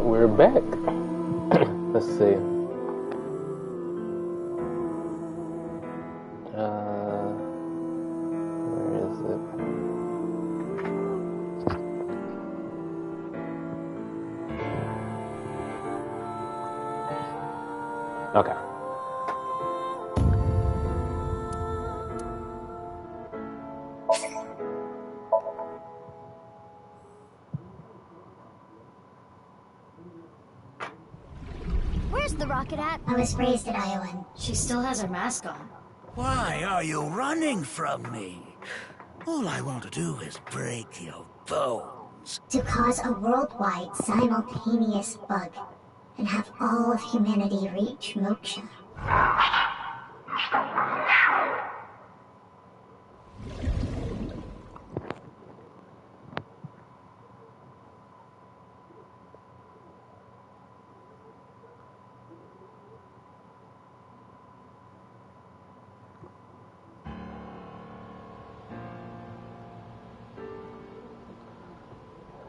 Alright, we're back. Let's see. Where is it? Okay. Where's the rocket at? I was raised at Iowan. She still has her mask on. Why are you running from me? All I want to do is break your bones. To cause a worldwide simultaneous bug and have all of humanity reach moksha.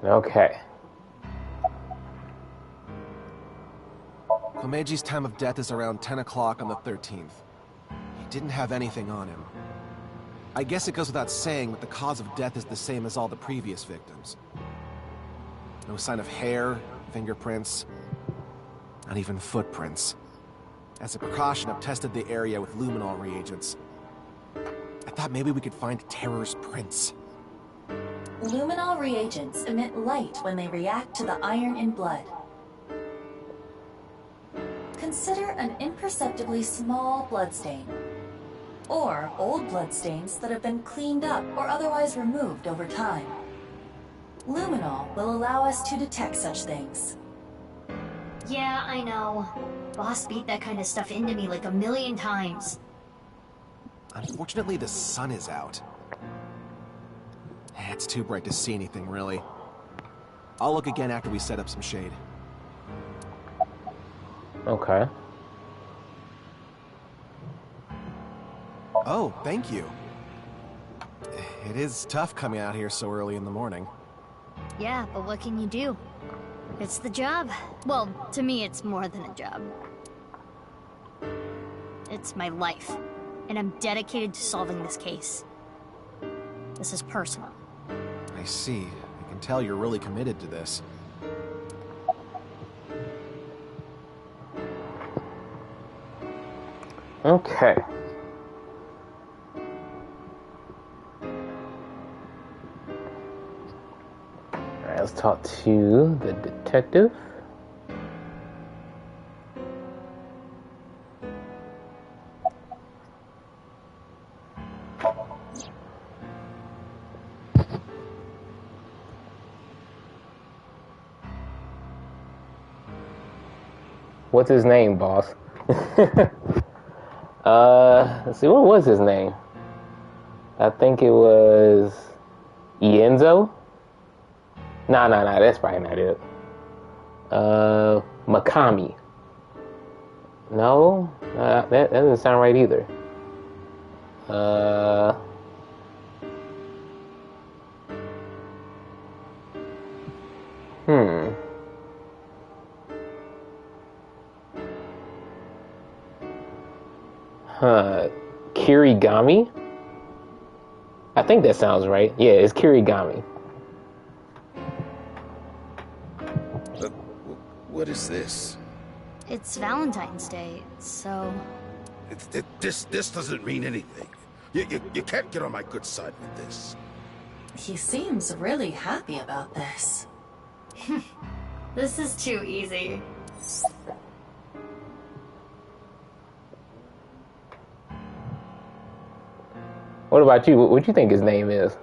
Okay. Komeji's time of death is around 10 o'clock on the 13th. He didn't have anything on him. I guess it goes without saying that the cause of death is the same as all the previous victims. No sign of hair, fingerprints, not even footprints. As a precaution, I've tested the area with luminol reagents. I thought maybe we could find Terror's prints. Luminol reagents emit light when they react to the iron in blood. Consider an imperceptibly small bloodstain, or old bloodstains that have been cleaned up or otherwise removed over time. Luminol will allow us to detect such things. Yeah, I know. Boss beat that kind of stuff into me like a million times. Unfortunately, the sun is out. It's too bright to see anything, really. I'll look again after we set up some shade. Okay. Oh, thank you. It is tough coming out here so early in the morning. Yeah, but what can you do? It's the job. Well, to me, it's more than a job. It's my life, and I'm dedicated to solving this case. This is personal. I see. I can tell you're really committed to this. Okay. Alright, let's talk to the detective. What's his name, boss? Let's see, what was his name? I think it was Ienzo? Nah, that's probably not it. Makami. No, that doesn't sound right either. Kirigami? I think that sounds right. Yeah, it's Kirigami. What is this? It's Valentine's Day, so... This doesn't mean anything. You can't get on my good side with this. He seems really happy about this. This is too easy. What about you? What do you think his name is?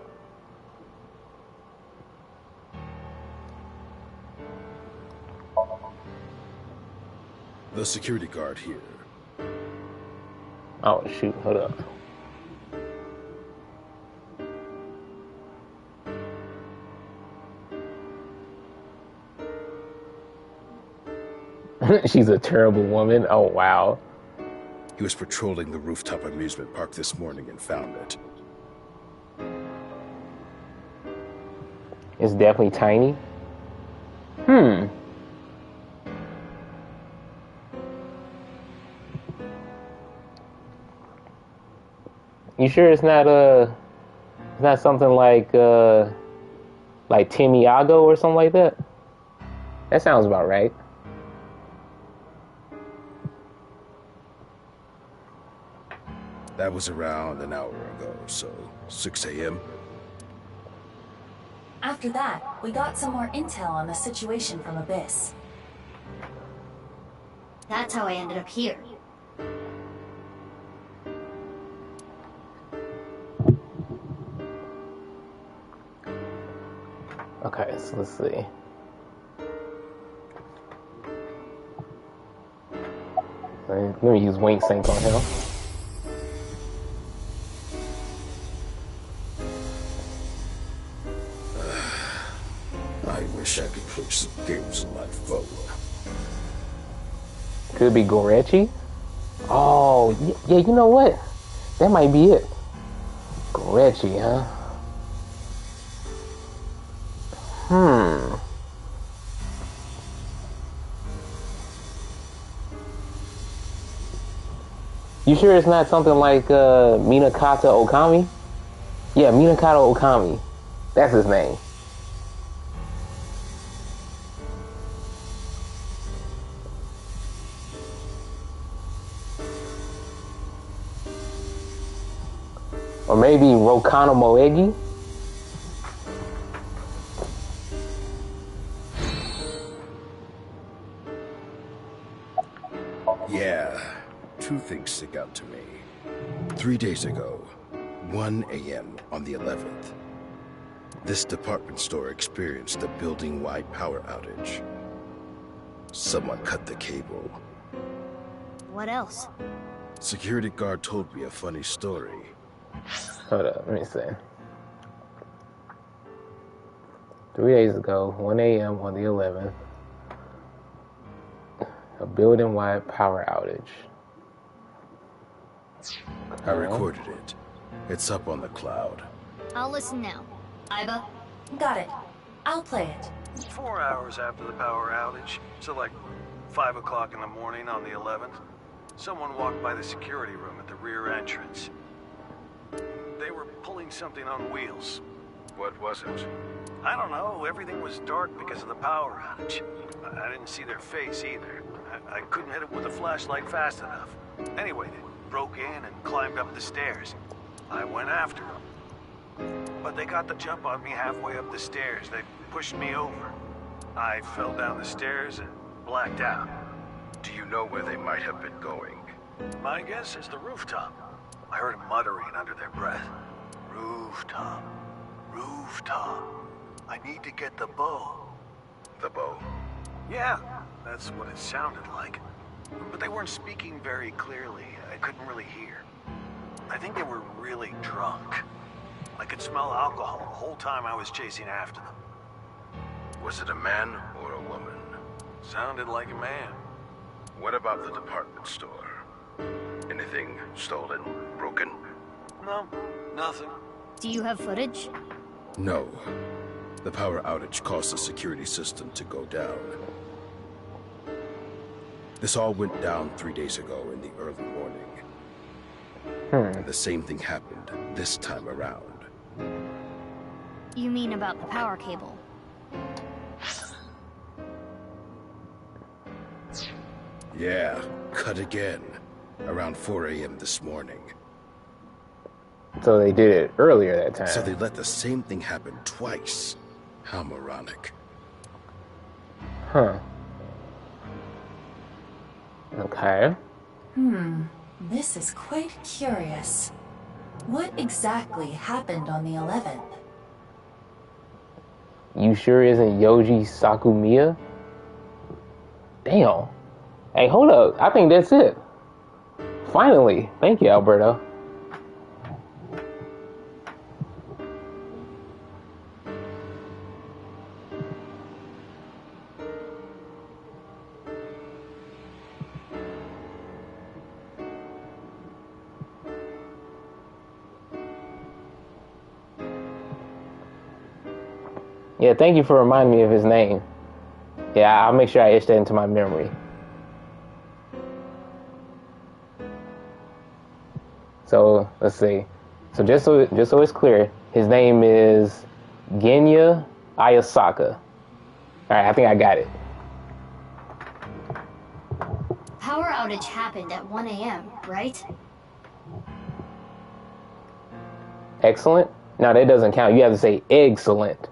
The security guard here. Oh, shoot. Hold up. She's a terrible woman. Oh, wow. He was patrolling the rooftop amusement park this morning and found it. It's definitely tiny. You sure it's not something like Timiago or something like that? That sounds about right. That was around an hour ago, so 6 a.m. After that, we got some more intel on the situation from Abyss. That's how I ended up here. Okay, so let's see. Let me use Wink Sync on him. I wish I could play some games on my phone. Could be Gorechi. Oh, yeah, you know what? That might be it. Gorechi, huh? You sure it's not something like Minakata Okami? Yeah, Minakata Okami. That's his name. Or maybe Rokano Moegi? Yeah, two things stick out to me. 3 days ago, 1 a.m. on the 11th, this department store experienced a building-wide power outage. Someone cut the cable. What else? Security guard told me a funny story. Hold up, let me see. 3 days ago, 1 a.m. on the 11th, a building-wide power outage. I recorded it. It's up on the cloud. I'll listen now. Iba? Got it. I'll play it. 4 hours after the power outage, so like 5 o'clock in the morning on the 11th, someone walked by the security room at the rear entrance. They were pulling something on wheels. What was it? I don't know, everything was dark because of the power outage. I didn't see their face either. I couldn't hit it with a flashlight fast enough. Anyway, they broke in and climbed up the stairs. I went after them. But they got the jump on me halfway up the stairs. They pushed me over. I fell down the stairs and blacked out. Do you know where they might have been going? My guess is the rooftop. I heard them muttering under their breath. Rooftop. Rooftop. I need to get the bow. The bow? Yeah, that's what it sounded like. But they weren't speaking very clearly. I couldn't really hear. I think they were really drunk. I could smell alcohol the whole time I was chasing after them. Was it a man or a woman? Sounded like a man. What about the department store? Anything stolen? Broken? No, nothing. Do you have footage? No. The power outage caused the security system to go down. This all went down 3 days ago in the early morning. And the same thing happened this time around. You mean about the power cable? Yeah, cut again. Around 4 a.m. this morning. So they did it earlier that time. So they let the same thing happen twice. How moronic. Huh. Okay. This is quite curious. What exactly happened on the 11th? You sure isn't Yoji Sakumiya? Damn. Hey, hold up. I think that's it. Finally. Thank you, Alberto. Yeah, thank you for reminding me of his name. Yeah, I'll make sure I etch that into my memory. So, let's see. So just so it's clear, his name is Genya Ayasaka. All right, I think I got it. Power outage happened at 1 a.m., right? Excellent? No, that doesn't count. You have to say excellent.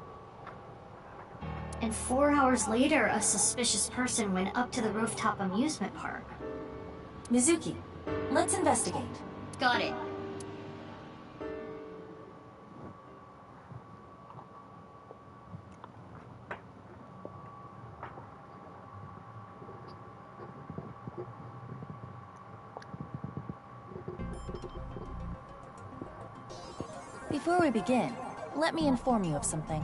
And 4 hours later, a suspicious person went up to the rooftop amusement park. Mizuki, let's investigate. Got it. Before we begin, let me inform you of something.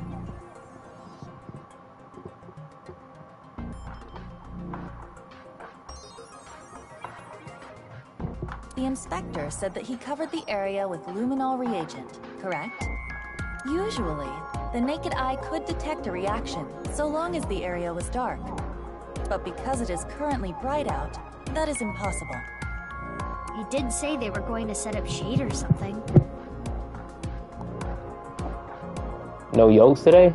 The inspector said that he covered the area with luminol reagent, correct? Usually, the naked eye could detect a reaction so long as the area was dark. But because it is currently bright out, that is impossible. He did say they were going to set up shade or something. No yolks today?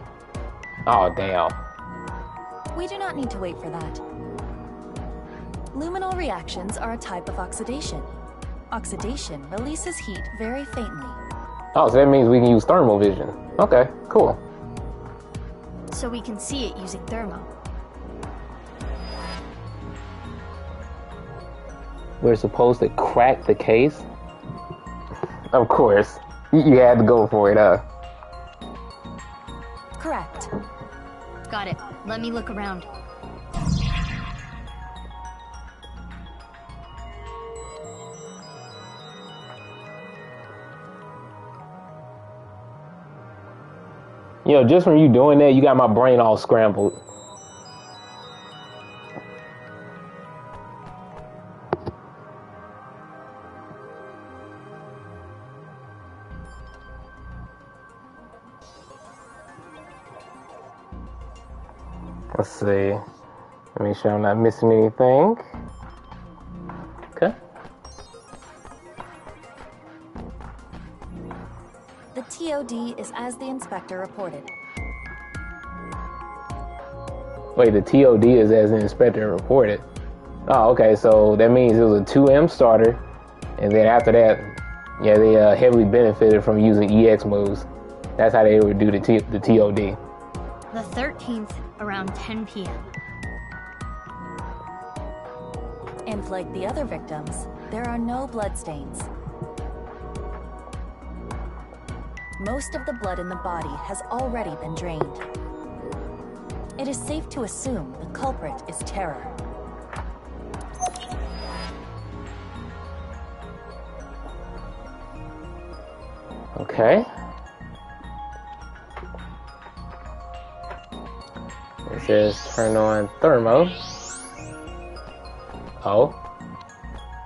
Oh, damn. We do not need to wait for that. Luminol reactions are a type of oxidation. Oxidation releases heat very faintly. Oh, so that means we can use thermal vision. Okay, cool. So we can see it using thermo. We're supposed to crack the case? Of course. You had to go for it, huh? Correct. Got it. Let me look around. You know, just from you doing that, you got my brain all scrambled. Let's see. Let me make sure I'm not missing anything. Okay. The TOD is as the inspector reported. Wait, the TOD is as the inspector reported. Oh, okay, so that means it was a 2M starter, and then after that, yeah, they heavily benefited from using EX moves. That's how they would do the TOD. The 13th, around 10 p.m. And like the other victims, there are no bloodstains. Most of the blood in the body has already been drained. It is safe to assume the culprit is Terror. Okay. It says turn on thermo. Oh.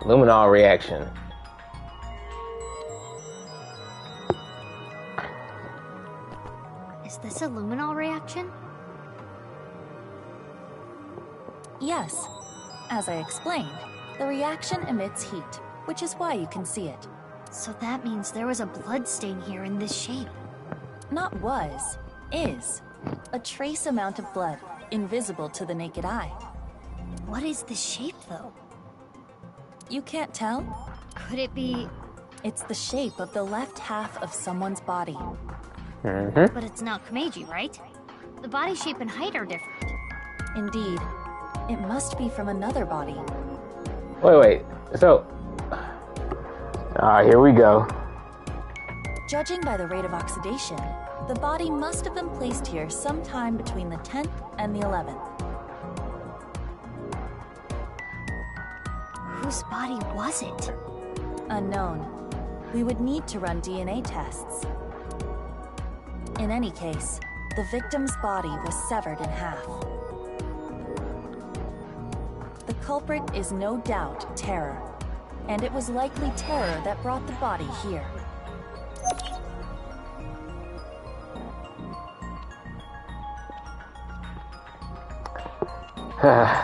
Luminol reaction. Is this a luminol reaction? Yes. As I explained, the reaction emits heat, which is why you can see it. So that means there was a blood stain here in this shape. Not was, is. A trace amount of blood, invisible to the naked eye. What is this shape, though? You can't tell? Could it be... It's the shape of the left half of someone's body. Mm-hmm. But it's not Kameji, right? The body shape and height are different. Indeed. It must be from another body. Wait. So... here we go. Judging by the rate of oxidation, the body must have been placed here sometime between the 10th and the 11th. Whose body was it? Unknown. We would need to run DNA tests. In any case, the victim's body was severed in half. The culprit is no doubt Terror, and it was likely Terror that brought the body here.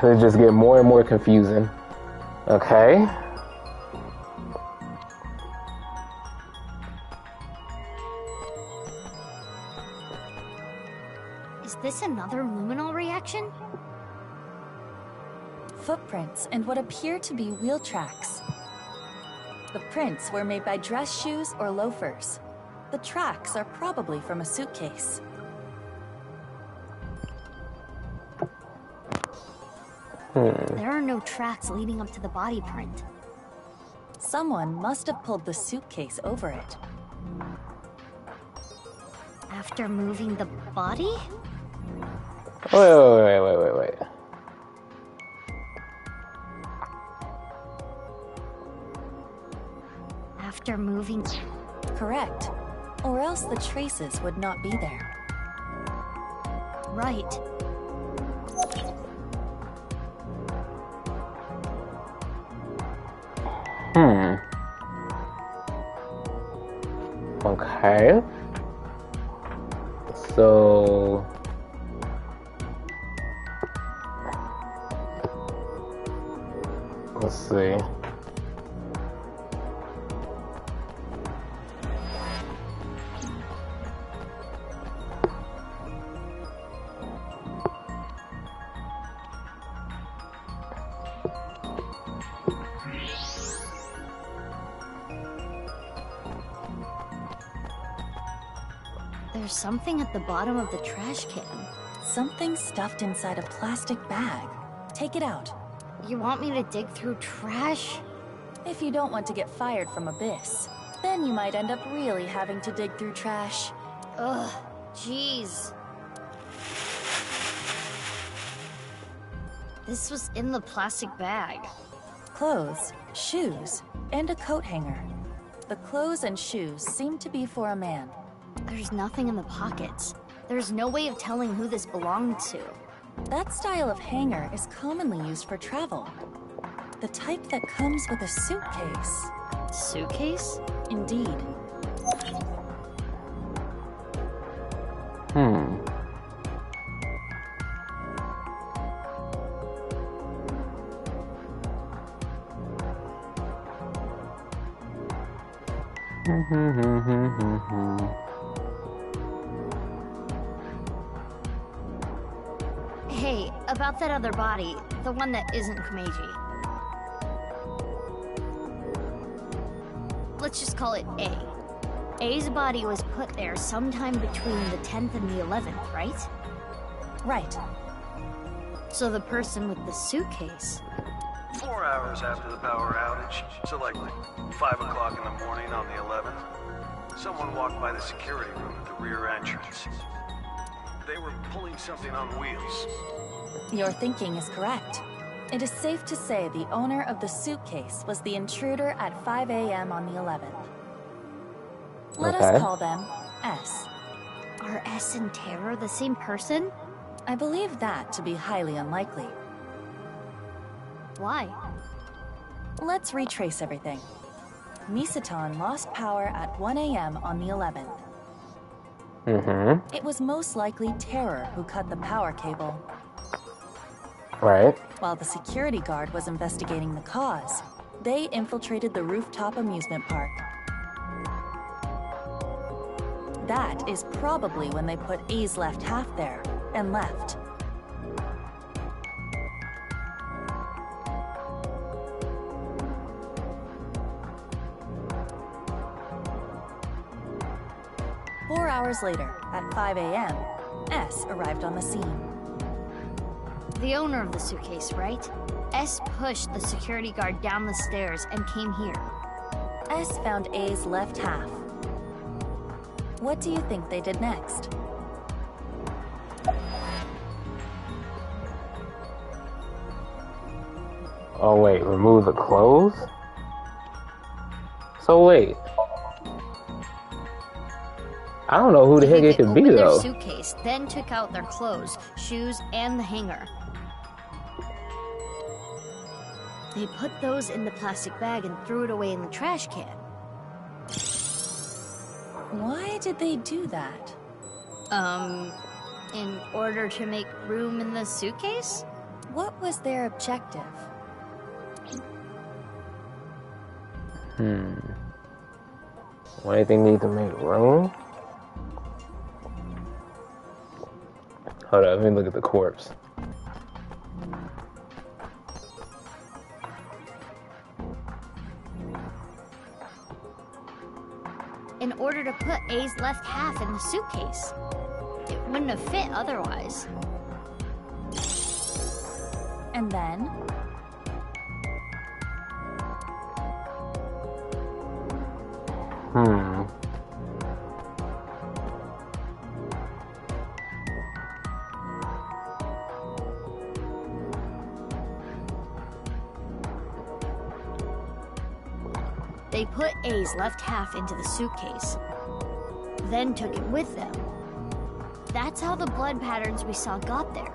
They just get more and more confusing. Okay. another luminol reaction? Footprints and what appear to be wheel tracks. The prints were made by dress shoes or loafers. The tracks are probably from a suitcase. There are no tracks leading up to the body print. Someone must have pulled the suitcase over it. After moving the body? Wait. After moving... Correct. Or else the traces would not be there. Right. Okay. So... let's see. There's something at the bottom of the trash can. Something stuffed inside a plastic bag. Take it out. You want me to dig through trash? If you don't want to get fired from Abyss, then you might end up really having to dig through trash. Ugh, jeez. This was in the plastic bag. Clothes, shoes, and a coat hanger. The clothes and shoes seem to be for a man. There's nothing in the pockets. There's no way of telling who this belonged to. That style of hanger is commonly used for travel. The type that comes with a suitcase. Suitcase? Indeed. Hey, about that other body, the one that isn't Kumeiji. Let's just call it A. A's body was put there sometime between the 10th and the 11th, right? Right. So the person with the suitcase... 4 hours after the power outage, so like 5 o'clock in the morning on the 11th, someone walked by the security room at the rear entrance. They were pulling something on wheels. Your thinking is correct. It is safe to say the owner of the suitcase was the intruder at 5 a.m. on the 11th. Let us call them S. Are S and Terror the same person? I believe that to be highly unlikely. Why? Let's retrace everything. Misaton lost power at 1 a.m. on the 11th. It was most likely Terror who cut the power cable. Right. While the security guard was investigating the cause, they infiltrated the rooftop amusement park. That is probably when they put A's left half there and left. Four hours later, at 5 a.m., S arrived on the scene. The owner of the suitcase, right? S pushed the security guard down the stairs and came here. S found A's left half. What do you think they did next? Oh wait, remove the clothes? So wait. I don't know who the heck it could be They opened though. their suitcase, then took out their clothes, shoes, and the hanger. They put those in the plastic bag and threw it away in the trash can. Why did they do that? In order to make room in the suitcase? What was their objective? Why do they need to make room? Hold up, let me look at the corpse. In order to put A's left half in the suitcase. It wouldn't have fit otherwise. And then, They put A's left half into the suitcase, then took it with them. That's how the blood patterns we saw got there.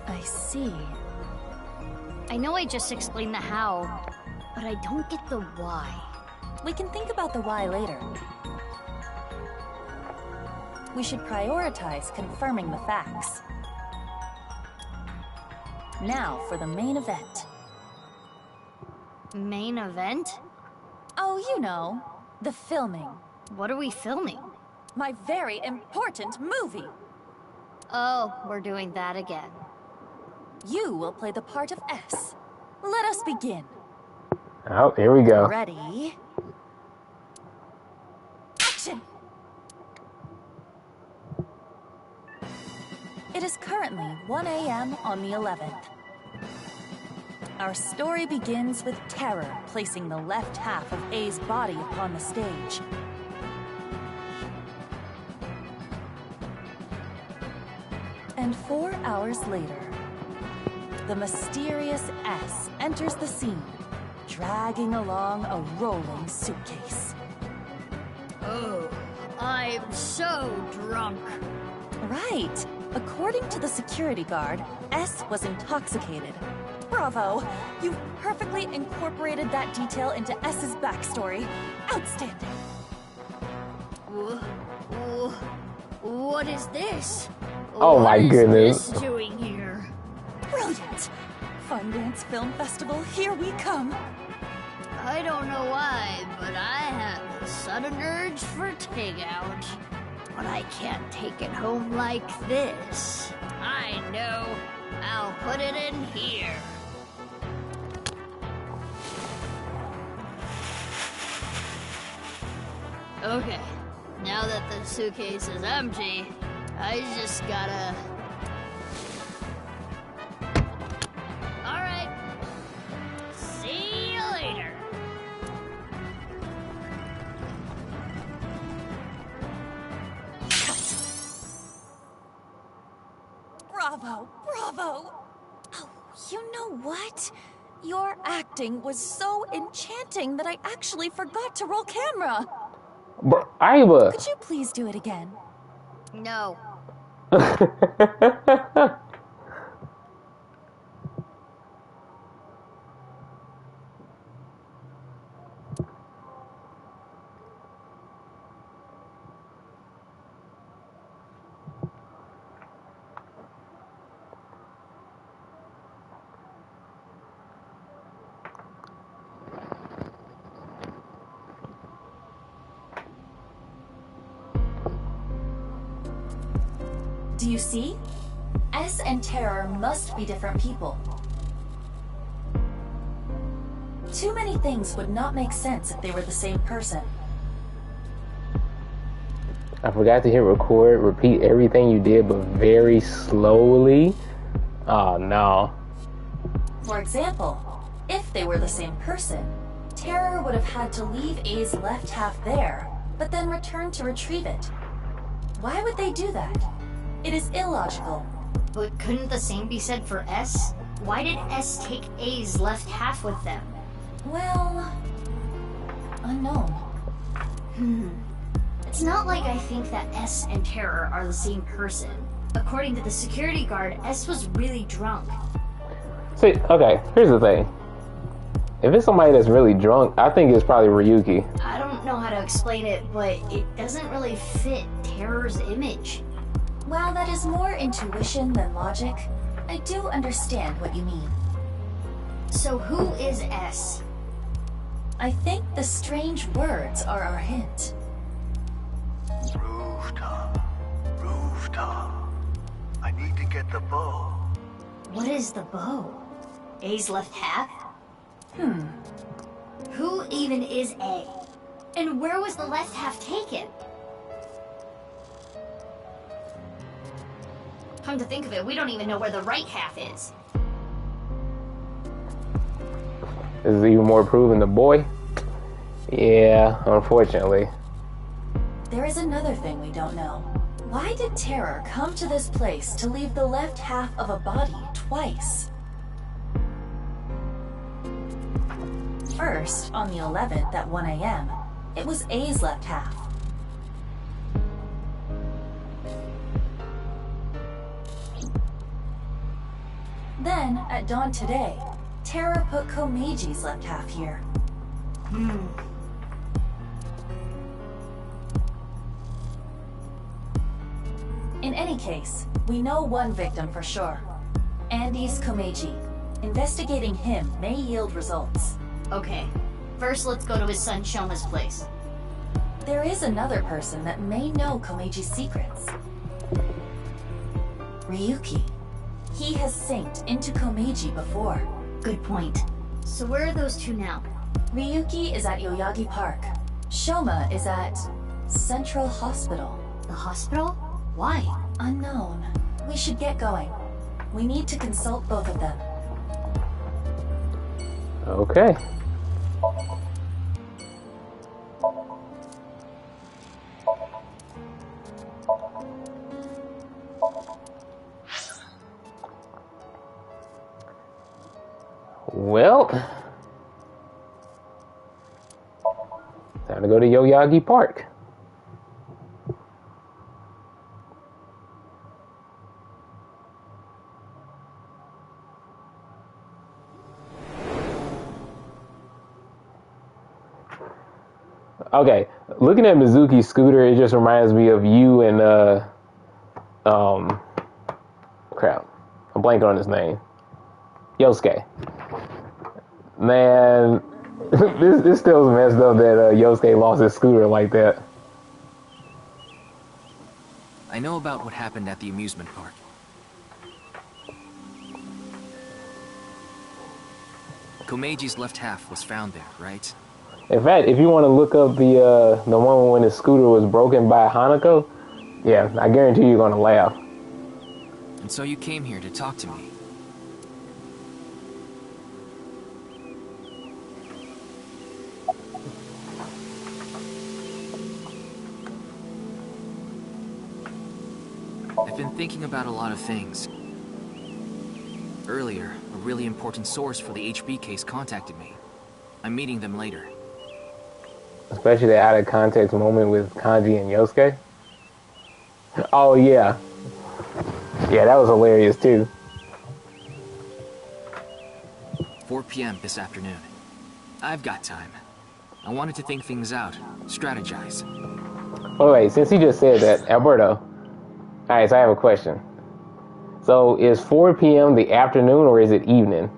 I see. I know I just explained the how, but I don't get the why. We can think about the why later. We should prioritize confirming the facts. Now for the main event. Main event? Oh, you know, the filming. What are we filming? My very important movie. Oh, we're doing that again. You will play the part of S. Let us begin. Oh, here we go. Ready? Action! It is currently 1 a.m. on the 11th. Our story begins with Terror placing the left half of A's body upon the stage. And 4 hours later, the mysterious S enters the scene, dragging along a rolling suitcase. Oh, I'm so drunk. Right. According to the security guard, S was intoxicated. Bravo! You've perfectly incorporated that detail into S's backstory. Outstanding. What is this? Oh my goodness. What is this doing here? Brilliant! Fun-Dance Film Festival, here we come. I don't know why, but I have a sudden urge for takeout. But I can't take it home like this. I know. I'll put it in here. Okay, now that the suitcase is empty, I just gotta... Alright, see you later. Bravo, bravo! Oh, you know what? Your acting was so enchanting that I actually forgot to roll camera. Bro, Iva. Could you please do it again? No. Do you see? S and Terror must be different people. Too many things would not make sense if they were the same person. I forgot to hit record. Repeat everything you did, but very slowly. Oh, no. For example, if they were the same person, Terror would have had to leave A's left half there, but then return to retrieve it. Why would they do that? It is illogical. But couldn't the same be said for S? Why did S take A's left half with them? Well, unknown. It's not like I think that S and Terror are the same person. According to the security guard, S was really drunk. See, okay, here's the thing. If it's somebody that's really drunk, I think it's probably Ryuki. I don't know how to explain it, but it doesn't really fit Terror's image. While that is more intuition than logic, I do understand what you mean. So who is S? I think the strange words are our hint. Rooftop. Tom. I need to get the bow. What is the bow? A's left half? Who even is A? And where was the left half taken? Come to think of it, we don't even know where the right half is. This is even more proof in the boy. Yeah, unfortunately. There is another thing we don't know. Why did Terror come to this place to leave the left half of a body twice? First, on the 11th at 1 a.m., it was A's left half. Then, at dawn today, Terror put Komeji's left half here. In any case, we know one victim for sure. Andy's Komeji. Investigating him may yield results. Okay, first let's go to his son Shoma's place. There is another person that may know Komeji's secrets. Ryuki. He has synced into Komeji before. Good point. So where are those two now? Ryuki is at Yoyagi Park. Shoma is at Central Hospital. The hospital? Why? Unknown. We should get going. We need to consult both of them. Okay. Well, time to go to Yoyagi Park. Okay, looking at Mizuki's scooter, it just reminds me of you and crap, I'm blanking on his name. Yosuke. Man, this still messed up that Yosuke lost his scooter like that. I know about what happened at the amusement park. Komeji's left half was found there, right? In fact, if you want to look up the one when his scooter was broken by Hanako, yeah, I guarantee you're gonna laugh. And so you came here to talk to me. I've been thinking about a lot of things. Earlier, a really important source for the HB case contacted me. I'm meeting them later. Especially the out of context moment with Kanji and Yosuke. Oh yeah. Yeah, that was hilarious too. 4 p.m. this afternoon. I've got time. I wanted to think things out, strategize. Oh wait, since he just said that, Alberto. Alright, so I have a question. So is 4 p.m. the afternoon or is it evening?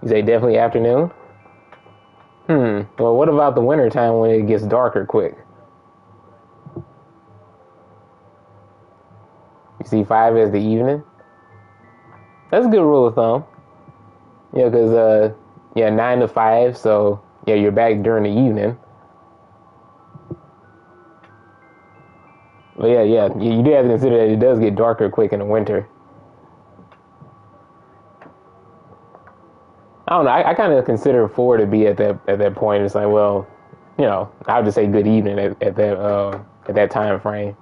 You say definitely afternoon? Well, what about the winter time when it gets darker quick? You see 5 as the evening? That's a good rule of thumb. Yeah, because, 9 to 5, so, yeah, you're back during the evening. But yeah, you do have to consider that it does get darker quick in the winter. I don't know, I kind of consider 4 to be at that point. It's like, well, I would just say good evening at that time frame.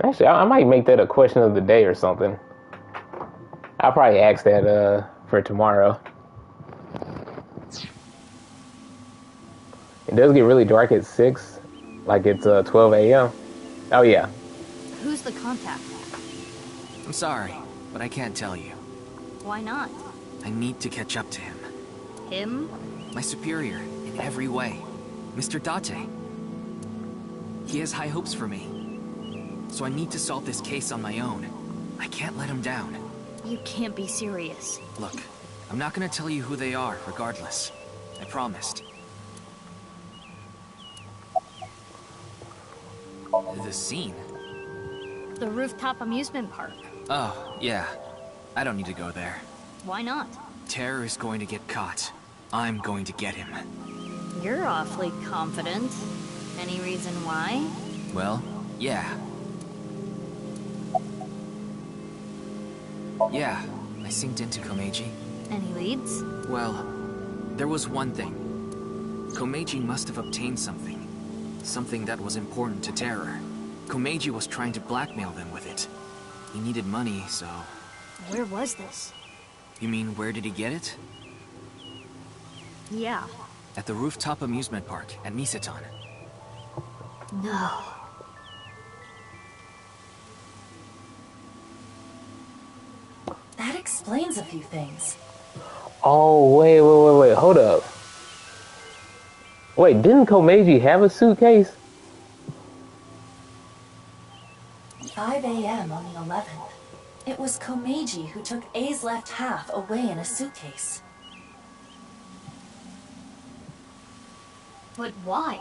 Actually, I might make that a question of the day or something. I'll probably ask that for tomorrow. It does get really dark at 6, like it's 12 a.m. Oh yeah. Who's the contact? I'm sorry, but I can't tell you. Why not? I need to catch up to him. Him? My superior, in every way. Mr. Date. He has high hopes for me. So I need to solve this case on my own. I can't let him down. You can't be serious. Look, I'm not gonna tell you who they are, regardless. I promised. The scene? The rooftop amusement park. Oh, yeah. I don't need to go there. Why not? Terror is going to get caught. I'm going to get him. You're awfully confident. Any reason why? Well, yeah. Yeah, I synced into Komeiji. Any leads? Well, there was one thing. Komeiji must have obtained something. Something that was important to Terror. Komeiji was trying to blackmail them with it. He needed money, so... Where was this? You mean, where did he get it? Yeah. At the rooftop amusement park at Miseton. No. That explains a few things. Oh, wait, hold up. Wait, didn't Komeiji have a suitcase? 5 a.m. on the 11th. It was Komeiji who took A's left half away in a suitcase. But why?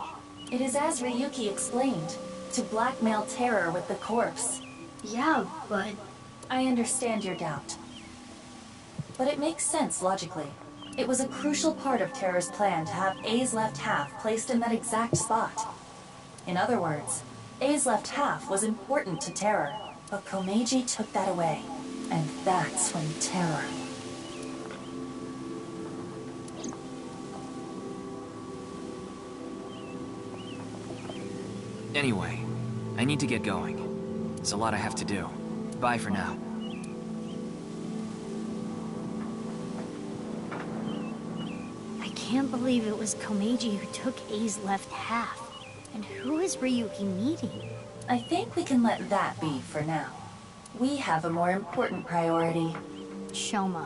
It is as Ryuki explained, to blackmail Terror with the corpse. Yeah, but... I understand your doubt. But it makes sense logically. It was a crucial part of Terror's plan to have A's left half placed in that exact spot. In other words, A's left half was important to Terror, but Komeiji took that away. And that's when Terror... Anyway, I need to get going. There's a lot I have to do. Bye for now. I can't believe it was Komeiji who took A's left half. And who is Ryuki meeting? I think we can let that be for now. We have a more important priority. Shoma.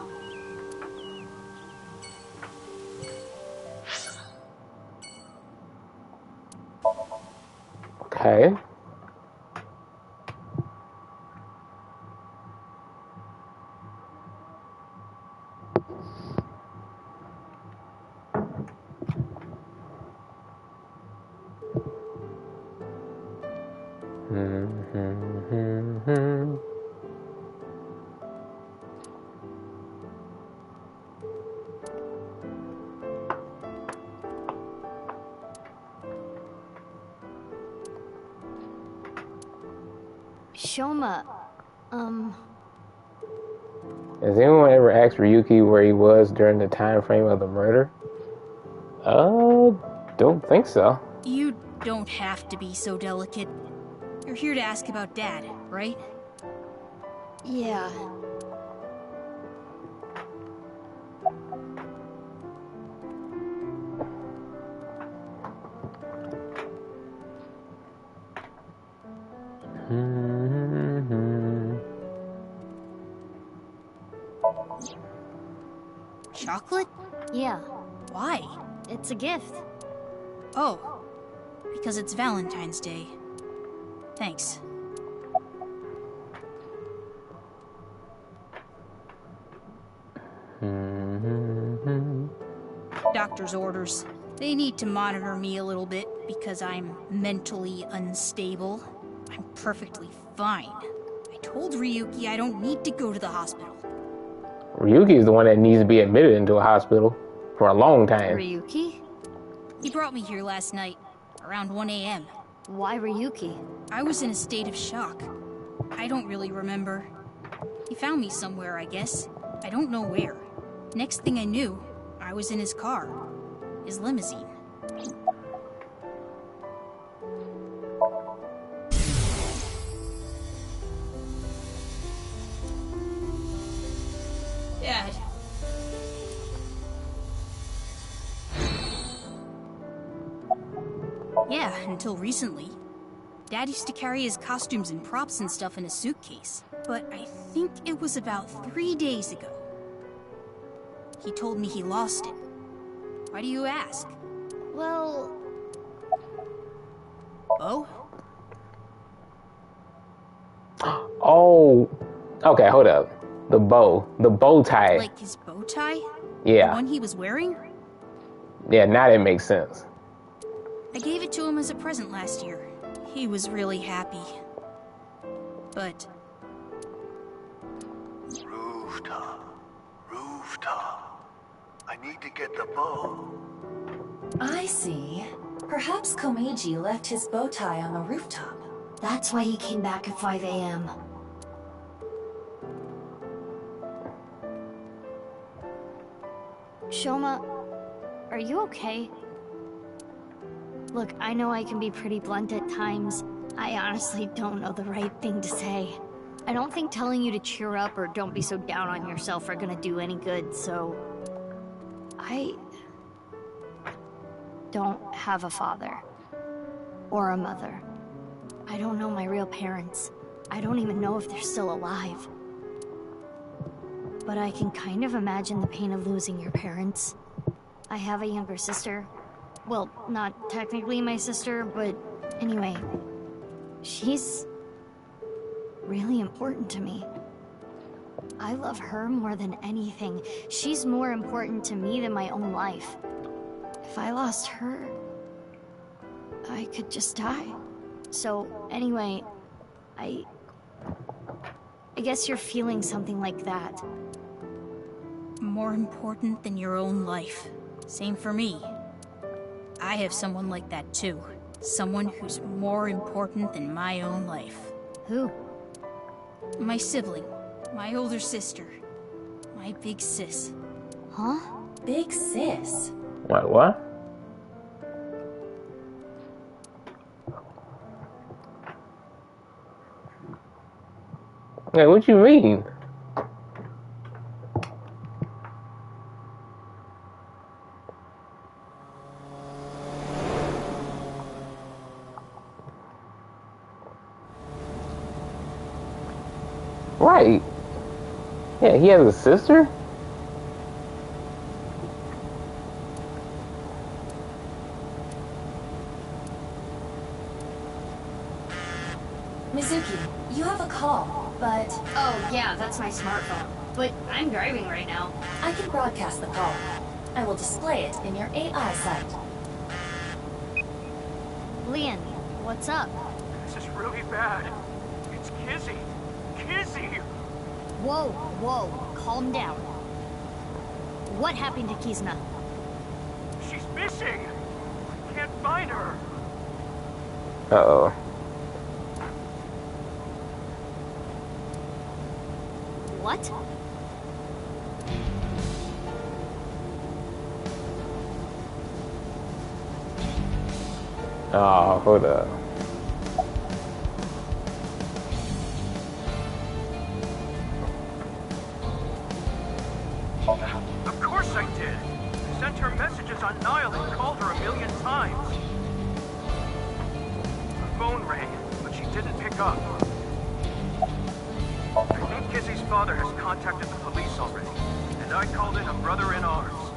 Okay. Shoma, Has anyone ever asked Ryuki where he was during the time frame of the murder? Don't think so. You don't have to be so delicate. You're here to ask about Dad, right? yeah. Chocolate? Yeah. Why? It's a gift. Oh, because it's Valentine's Day. Thanks. Doctor's orders. They need to monitor me a little bit because I'm mentally unstable. I'm perfectly fine. I told Ryuki I don't need to go to the hospital. Ryuki is the one that needs to be admitted into a hospital for a long time. Ryuki? He brought me here last night, around 1 a.m. Why Ryuki? I was in a state of shock. I don't really remember. He found me somewhere, I guess. I don't know where. Next thing I knew, I was in his car. His limousine. Dad. Yeah, until recently. Dad used to carry his costumes and props and stuff in a suitcase. But I think it was about 3 days ago. He told me he lost it. Why do you ask? Well, Oh? Oh, okay, hold up. The bow tie. Like his bow tie? Yeah. The one he was wearing? Yeah, now that makes sense. I gave it to him as a present last year. He was really happy. But Rooftop. I need to get the bow. I see. Perhaps Komeiji left his bow tie on the rooftop. that's why he came back at 5 a.m. Shoma, are you okay? Look, I know I can be pretty blunt at times. I honestly don't know the right thing to say. I don't think telling you to cheer up or don't be so down on yourself are gonna do any good, so... I don't have a father. Or a mother. I don't know my real parents. I don't even know if they're still alive. But I can kind of imagine the pain of losing your parents. I have a younger sister. Well, not technically my sister, but anyway. She's really important to me. I love her more than anything. She's more important to me than my own life. If I lost her, I could just die. So, anyway, I guess you're feeling something like that. more important than your own life. Same for me. I have someone like that too. Someone who's more important than my own life. Who? My sibling. My older sister. My big sis. Huh? Big sis. What? Hey, what you mean? Right. Yeah, he has a sister? Mizuki, you have a call, but Oh, yeah, that's my smartphone. But I'm driving right now. I can broadcast the call. I will display it in your AI site. Leon, what's up? This is really bad. It's Kizzy. Kizzy! Whoa, whoa, calm down. What happened to Kizna? She's missing! I can't find her! Uh-oh. What? Oh, hold up. Of course I did! I sent her messages on Nile and called her 1,000,000 times. Her phone rang, but she didn't pick up. I think Kizzy's father has contacted the police already, and I called in a brother-in-arms.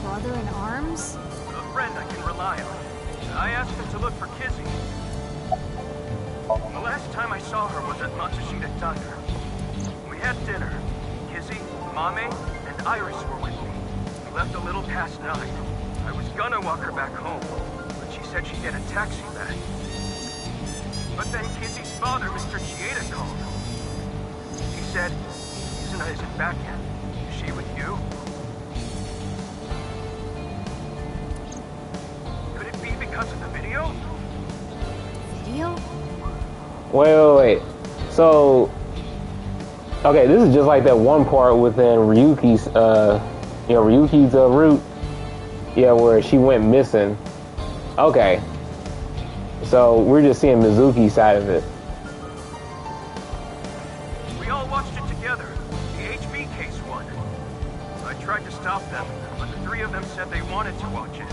Brother in arms? A friend I can rely on. I asked him to look for Kizzy. The last time I saw her was at Matsushita Diner. We had dinner. Kizzy, Mame, and Iris were with me. We left a little past 9. I was gonna walk her back home, but she said she'd get a taxi back. But then Kizzy's father, Mr. Chieda, called. He said, Kizuna isn't back yet. Is she with you? Could it be because of the video? Video? Wait. So, okay, this is just like that one part within Ryuki's, Ryuki's route. Yeah, where she went missing. Okay. So, we're just seeing Mizuki's side of it. We all watched it together. The HB case won. I tried to stop them, but the 3 of them said they wanted to watch it.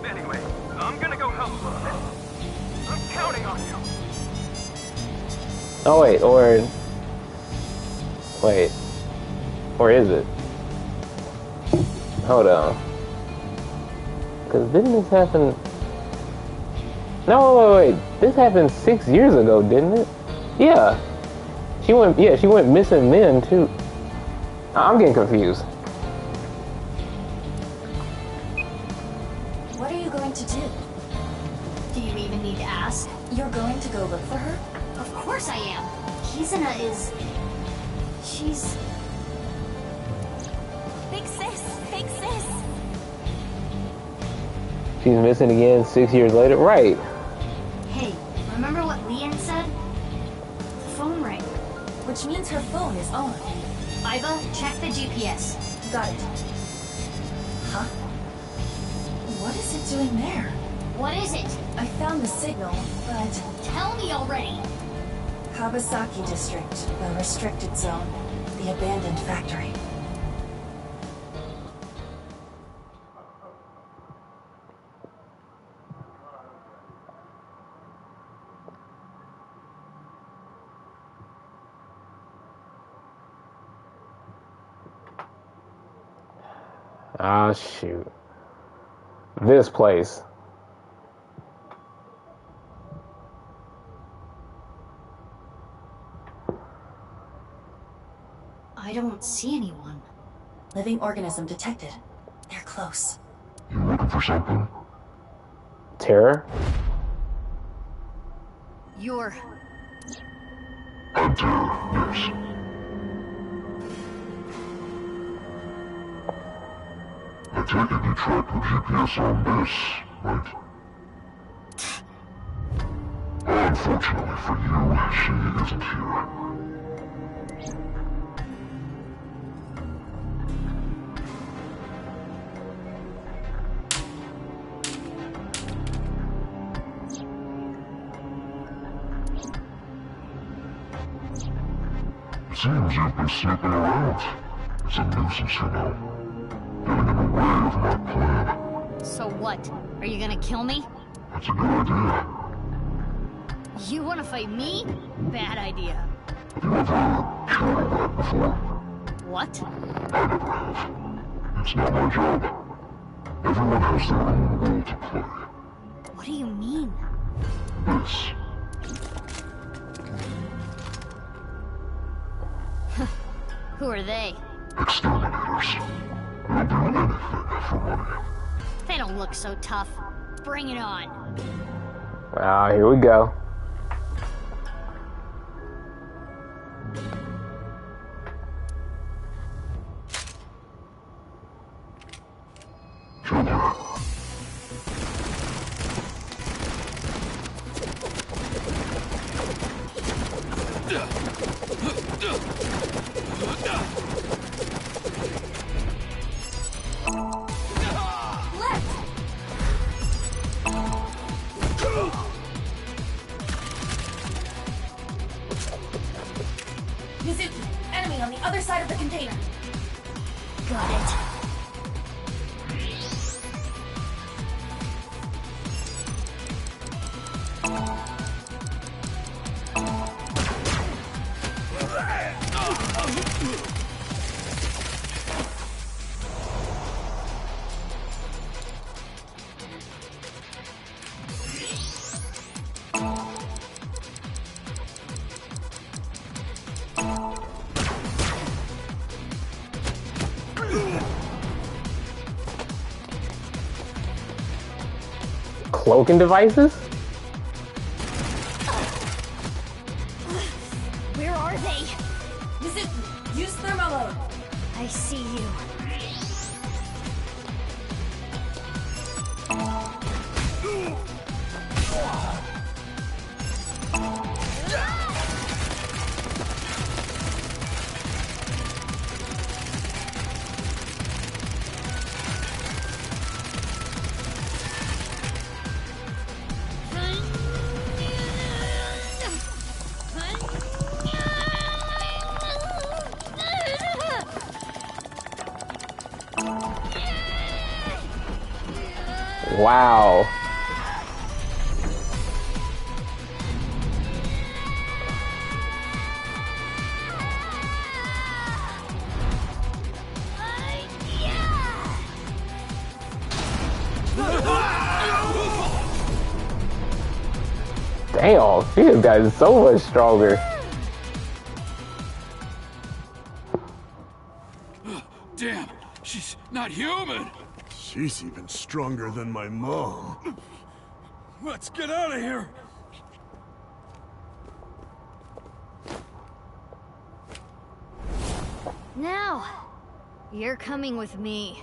Anyway, I'm gonna go help look. I'm counting on you. Oh wait, or Wait. Or is it? Hold on. Because didn't this happen... No, wait. This happened 6 years ago, didn't it? Yeah. She went missing then, too. I'm getting confused. What are you going to do? Do you even need to ask? You're going to go look for her? Of course I am. Kizuna is... She's... Big sis! Big sis! She's missing again 6 years later? Right. Hey, remember what Leon said? The phone rang. Which means her phone is on. Iva, check the GPS. Got it. Huh? What is it doing there? What is it? I found the signal, but... Tell me already! Kawasaki District, the restricted zone, the abandoned factory. Ah, shoot. This place. I don't see anyone. Living organism detected. They're close. You looking for something? Terror? You're... I'm Terror, yes. I take it you tracked the GPS on this, right? Unfortunately for you, she isn't here. Seems you've been snooping around. It's a nuisance, you know. Getting in the way of my plan. So what? Are you gonna kill me? That's a good idea. You wanna fight me? Bad idea. Have you ever killed a rat before? What? I never have. It's not my job. Everyone has their own role to play. What do you mean? This. Who are they? Exterminators. They'll do anything for money. They don't look so tough. Bring it on. Ah, here we go. Kill her. Mizuki, enemy on the other side of the container. Got it. Cloaking devices? Where are they? Mizuki, use thermal mode. I see you. Wow. Damn, this guy's so much stronger. Damn, she's not human. She's even stronger than my mom. Let's get out of here. Now, you're coming with me.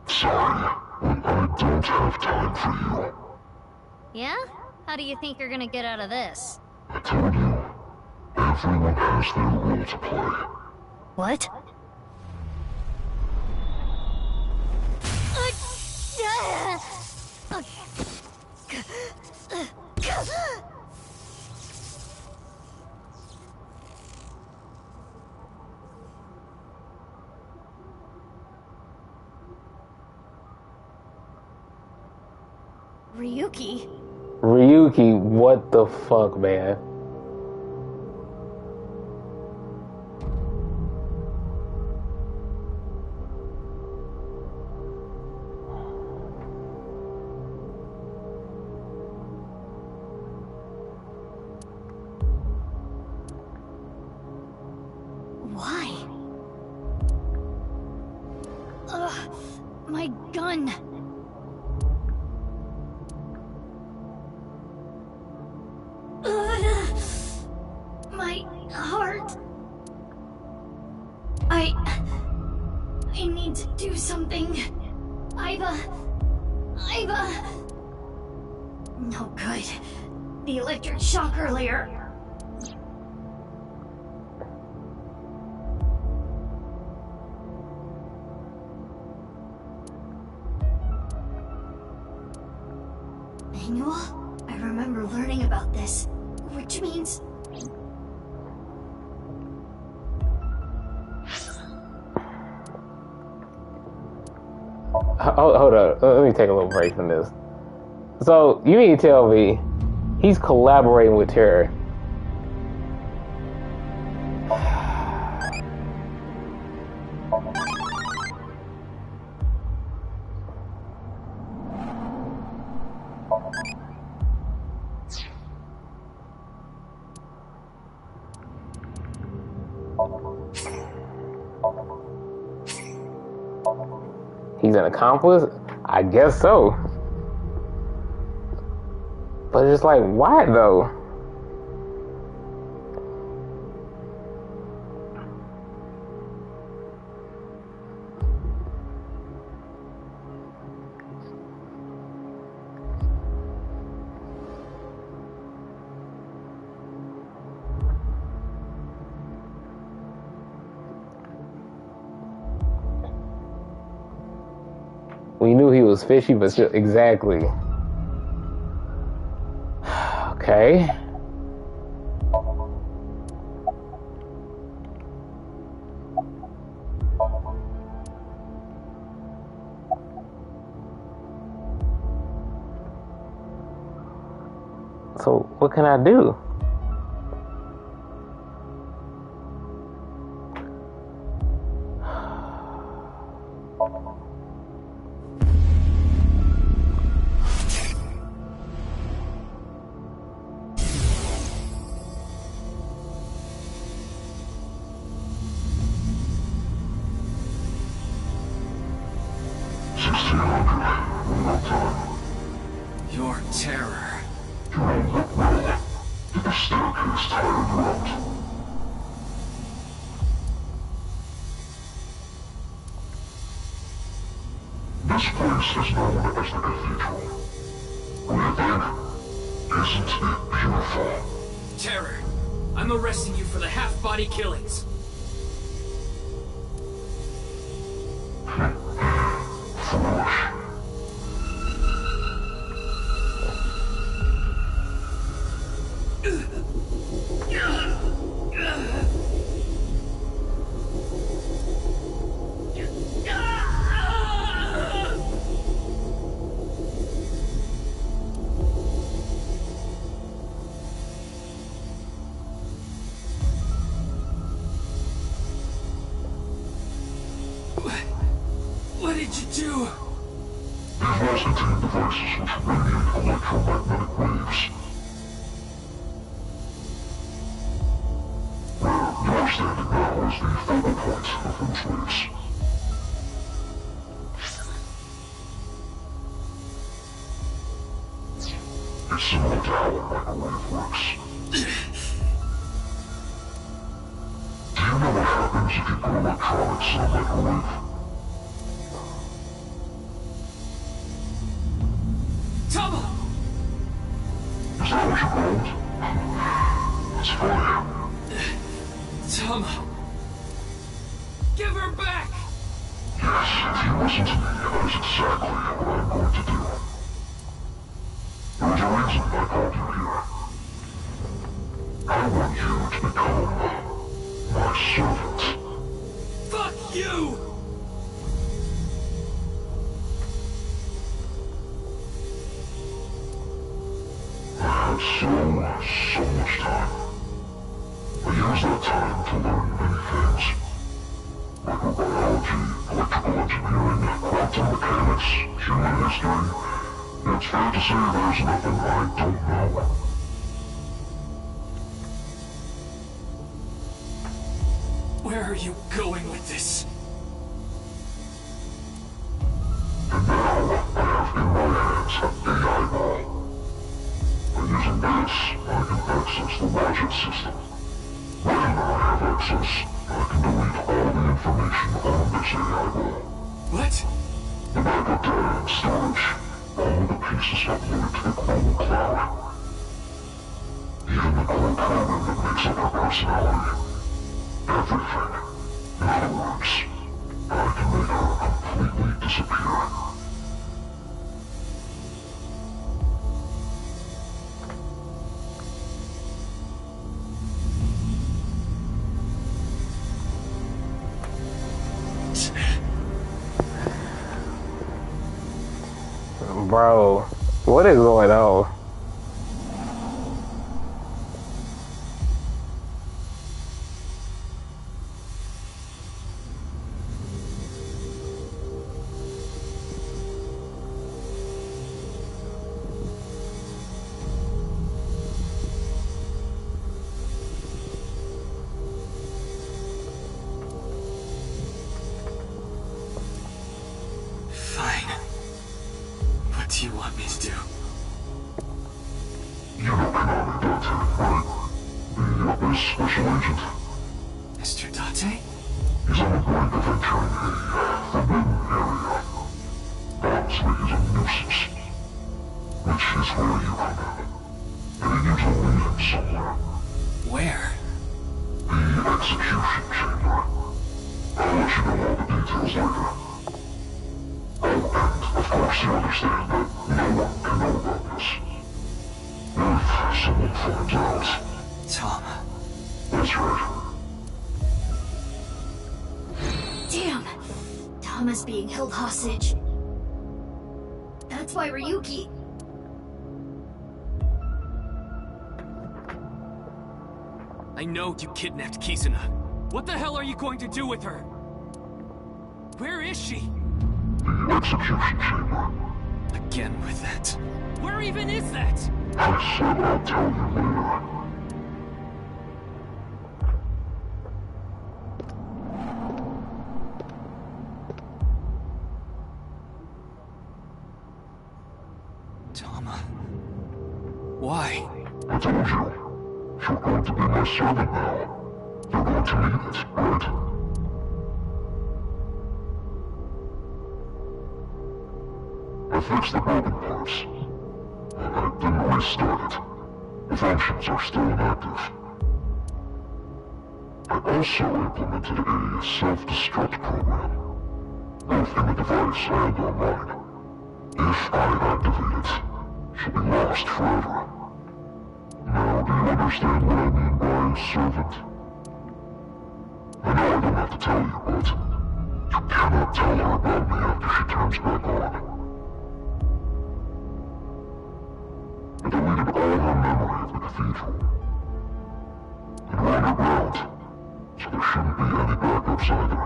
Sorry, but I don't have time for you. Yeah? How do you think you're gonna get out of this? I told you, everyone has their role to play. What? Ryuki? Ryuki, what the fuck, man? Why? Ugh, my gun. My heart. I need to do something. Iva. No good. The electric shock earlier. Manual? I remember learning about this, which means... Hold up, let me take a little break from this. So, you mean to tell me he's collaborating with Terra? He's an accomplice? I guess so. But it's like, why though? We knew he was fishy, but still, exactly. Okay. So, what can I do? Your terror. The staircase tired you out. This place is known as the Cathedral. What do you think? Isn't it beautiful? Terror, I'm arresting you for the half-body killings. Foolish. What did you do? These licensing devices which radiate electromagnetic waves. as the focal point of those waves. It's similar to how a microwave works. Do you know what happens if you put electronics in a microwave? Tama! Is that what you called? That's funny. Tama! Give her back! Yes, if you listen to me, that is exactly what I'm going to do. There was a reason I called you here. I want you to become my servant. Fuck you! I had so much time. I used that time to learn many things. Microbiology, electrical engineering, quantum mechanics, human history. It's fair to say there's nothing I don't know. Where are you going with this? And now, I have in my hands an AI ball. By using this, I can access the logic system. When I have access, I can delete all the information on this AI ball. What? The backup data and storage, all the pieces uploaded to the global cloud. Even the core program that makes up her personality. Everything. In other words, I can make her completely disappear. Bro, what is going on? Fine. What do you want me to do? You know Konami Dante, right? The Abyss Special Agent. Mr. Date? He's on the brink of entering a forbidden area. Honestly, he's a nuisance. Which is where you come in. And he needs to lead him somewhere. Where? The execution chamber. I'll let you know all the details later. Oh, and of course you understand that no one can know about this. If someone finds out... Tom. That's right. Damn! Tama's being held hostage. That's why Ryuki... I know you kidnapped Kizuna. What the hell are you going to do with her? Where is she? The execution chamber. Again with that. Where even is that? I said I'll tell you later. Tama. Why? I told you. You're going to be my servant now. You're going to need it, right? I fixed the broken parts. I didn't restart it. The functions are still inactive. I also implemented a self-destruct program, both in the device and online. If I activate it, she'll be lost forever. Now, do you understand what I mean by servant? I know I don't have to tell you, but you cannot tell her about me after she turns back on. I deleted all her memory of the cathedral. And we're underground, so there shouldn't be any backups either.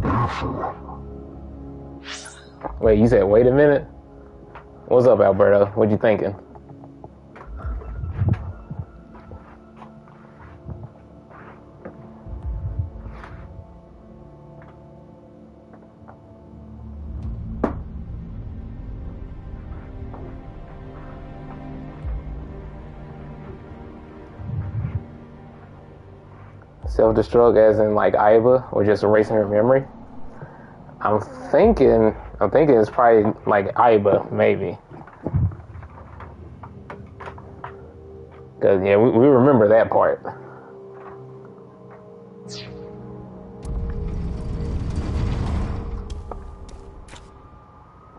Therefore... Wait, you said wait a minute? What's up, Alberto? What you thinking? Self-destruct as in like Aiba, or just erasing her memory? I'm thinking it's probably like Aiba, maybe. Cause yeah, we remember that part.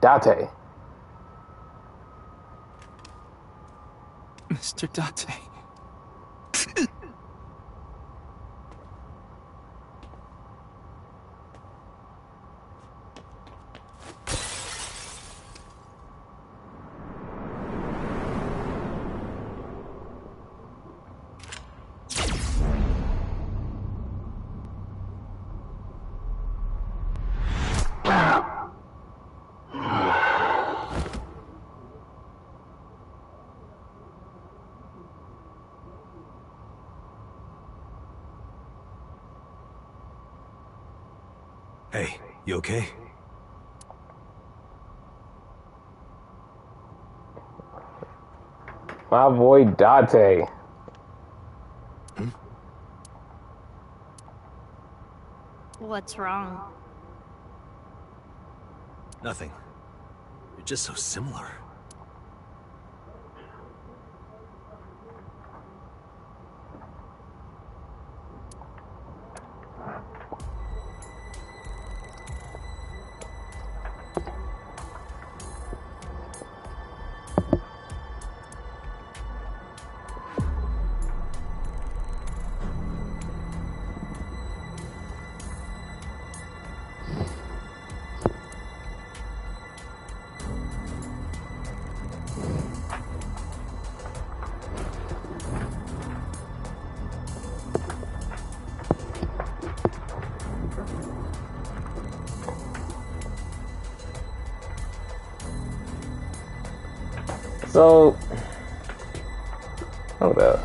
Date. Mr. Date. Hey, you okay? My boy Date. What's wrong? Nothing. You're just so similar. So, hold up.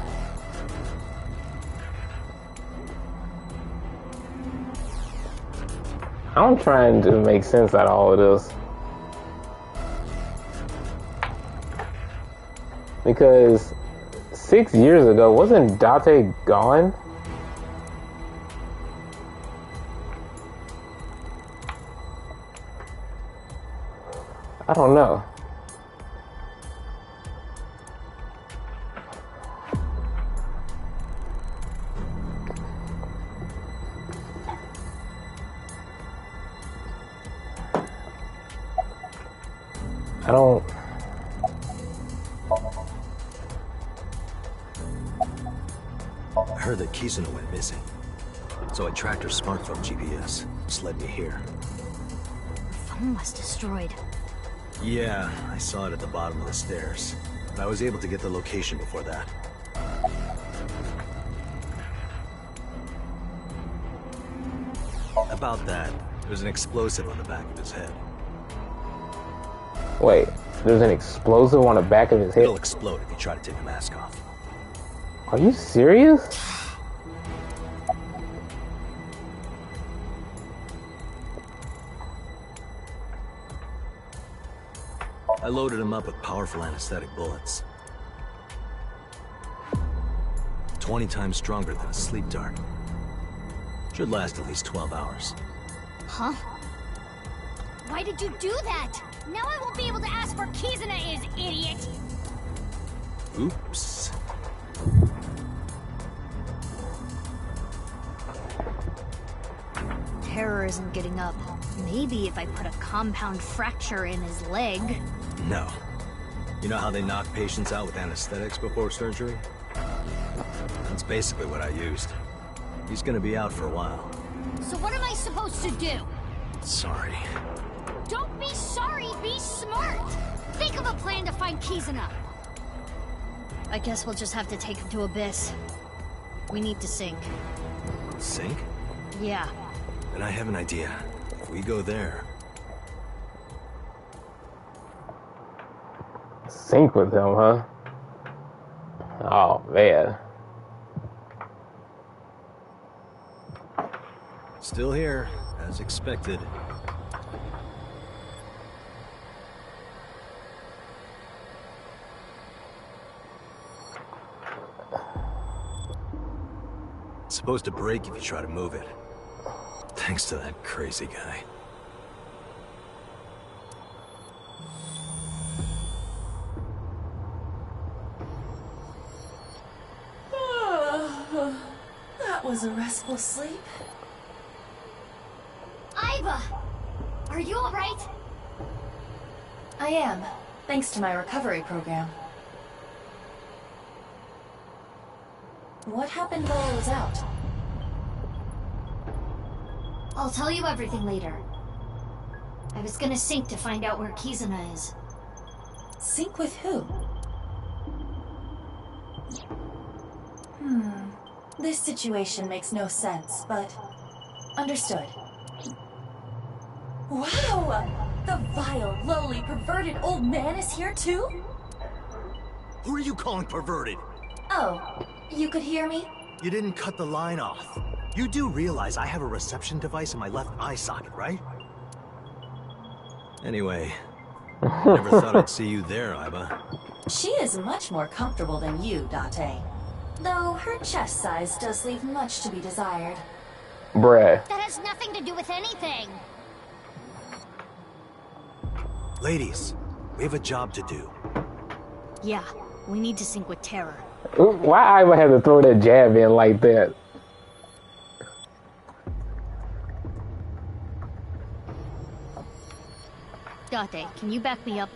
I'm trying to make sense out of all of this. Because 6 years ago, wasn't Date gone? I don't know. I don't... I heard that Kisuna went missing. So I tracked her smartphone GPS. This led me here. The phone was destroyed. Yeah, I saw it at the bottom of the stairs. But I was able to get the location before that. About that, there's an explosive on the back of his head. Wait, there's an explosive on the back of his head? It'll explode if you try to take the mask off. Are you serious? I loaded him up with powerful anesthetic bullets. 20 times stronger than a sleep dart. Should last at least 12 hours. Huh? Why did you do that? Now I won't be able to ask where Kisuna is, idiot! Oops. Terror isn't getting up. Maybe if I put a compound fracture in his leg. No. You know how they knock patients out with anesthetics before surgery? That's basically what I used. He's gonna be out for a while. So what am I supposed to do? Sorry. Don't be sorry, be smart! Think of a plan to find Kisuna! I guess we'll just have to take him to Abyss. We need to sink. Sink? Yeah. Then I have an idea. If we go there... Sync with him, huh? Oh, man. Still here, as expected. It's supposed to break if you try to move it. Thanks to that crazy guy. That was a restful sleep. Iva! Are you alright? I am, thanks to my recovery program. What happened while I was out? I'll tell you everything later. I was gonna sync to find out where Kizuna is. Sync with who? This situation makes no sense, but... understood. Wow! The vile, lowly, perverted old man is here too? Who are you calling perverted? Oh, you could hear me? You didn't cut the line off. You do realize I have a reception device in my left eye socket, right? Anyway, never thought I'd see you there, Iba. She is much more comfortable than you, Date. Though her chest size does leave much to be desired. Bruh. That has nothing to do with anything. Ladies, we have a job to do. Yeah, we need to sync with Terror. Why Iva had to throw that jab in like that? Date, can you back me up?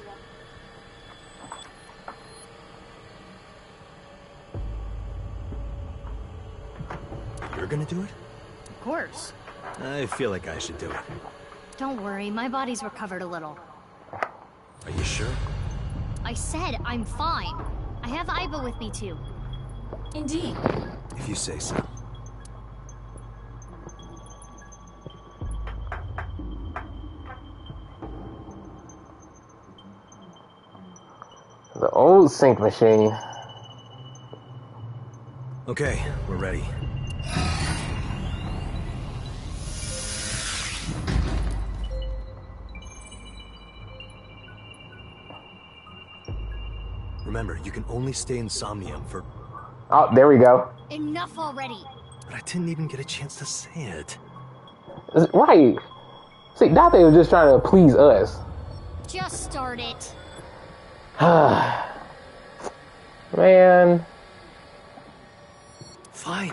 You're gonna do it? Of course. I feel like I should do it. Don't worry, my body's recovered a little. Are you sure? I said I'm fine. I have Iva with me too. Indeed. If you say so. The old sync machine. Okay, we're ready. Remember, you can only stay in Somnium for... Oh, there we go. Enough already. But I didn't even get a chance to say it. Right. See, Date was just trying to please us. Just start it. Man. Fine.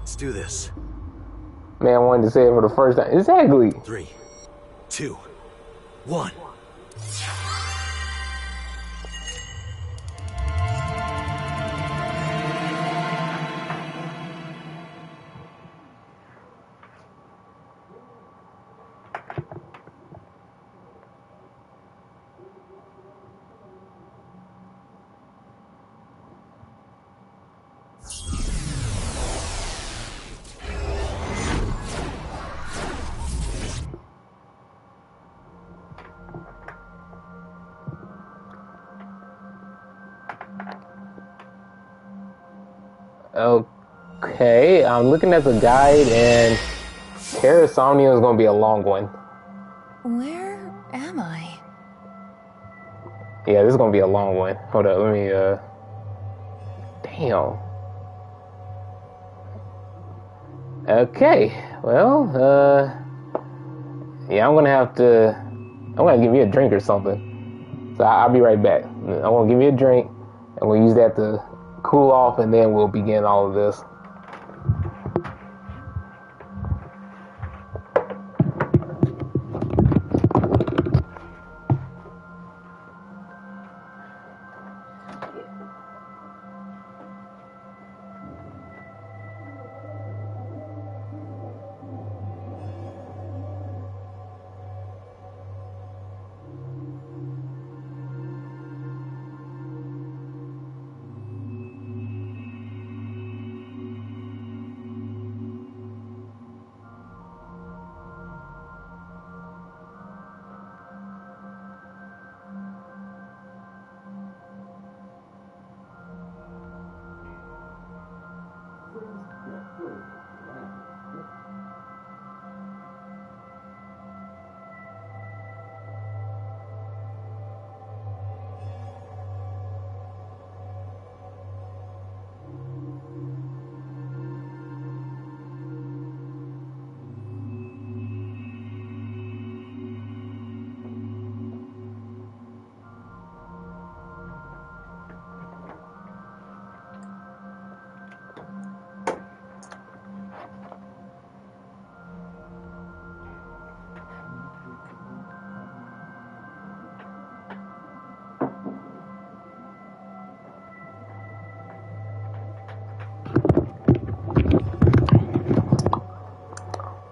Let's do this. Man, I wanted to say it for the first time. Exactly. 3, 2, 1. Okay, I'm looking at the guide, and Terrasomnia is going to be a long one. Where am I? Yeah, this is going to be a long one. Hold up, let me, Damn. Okay, well, yeah, I'm gonna give me a drink or something. So I'll be right back. I'm gonna give me a drink, and we'll use that to cool off, and then we'll begin all of this.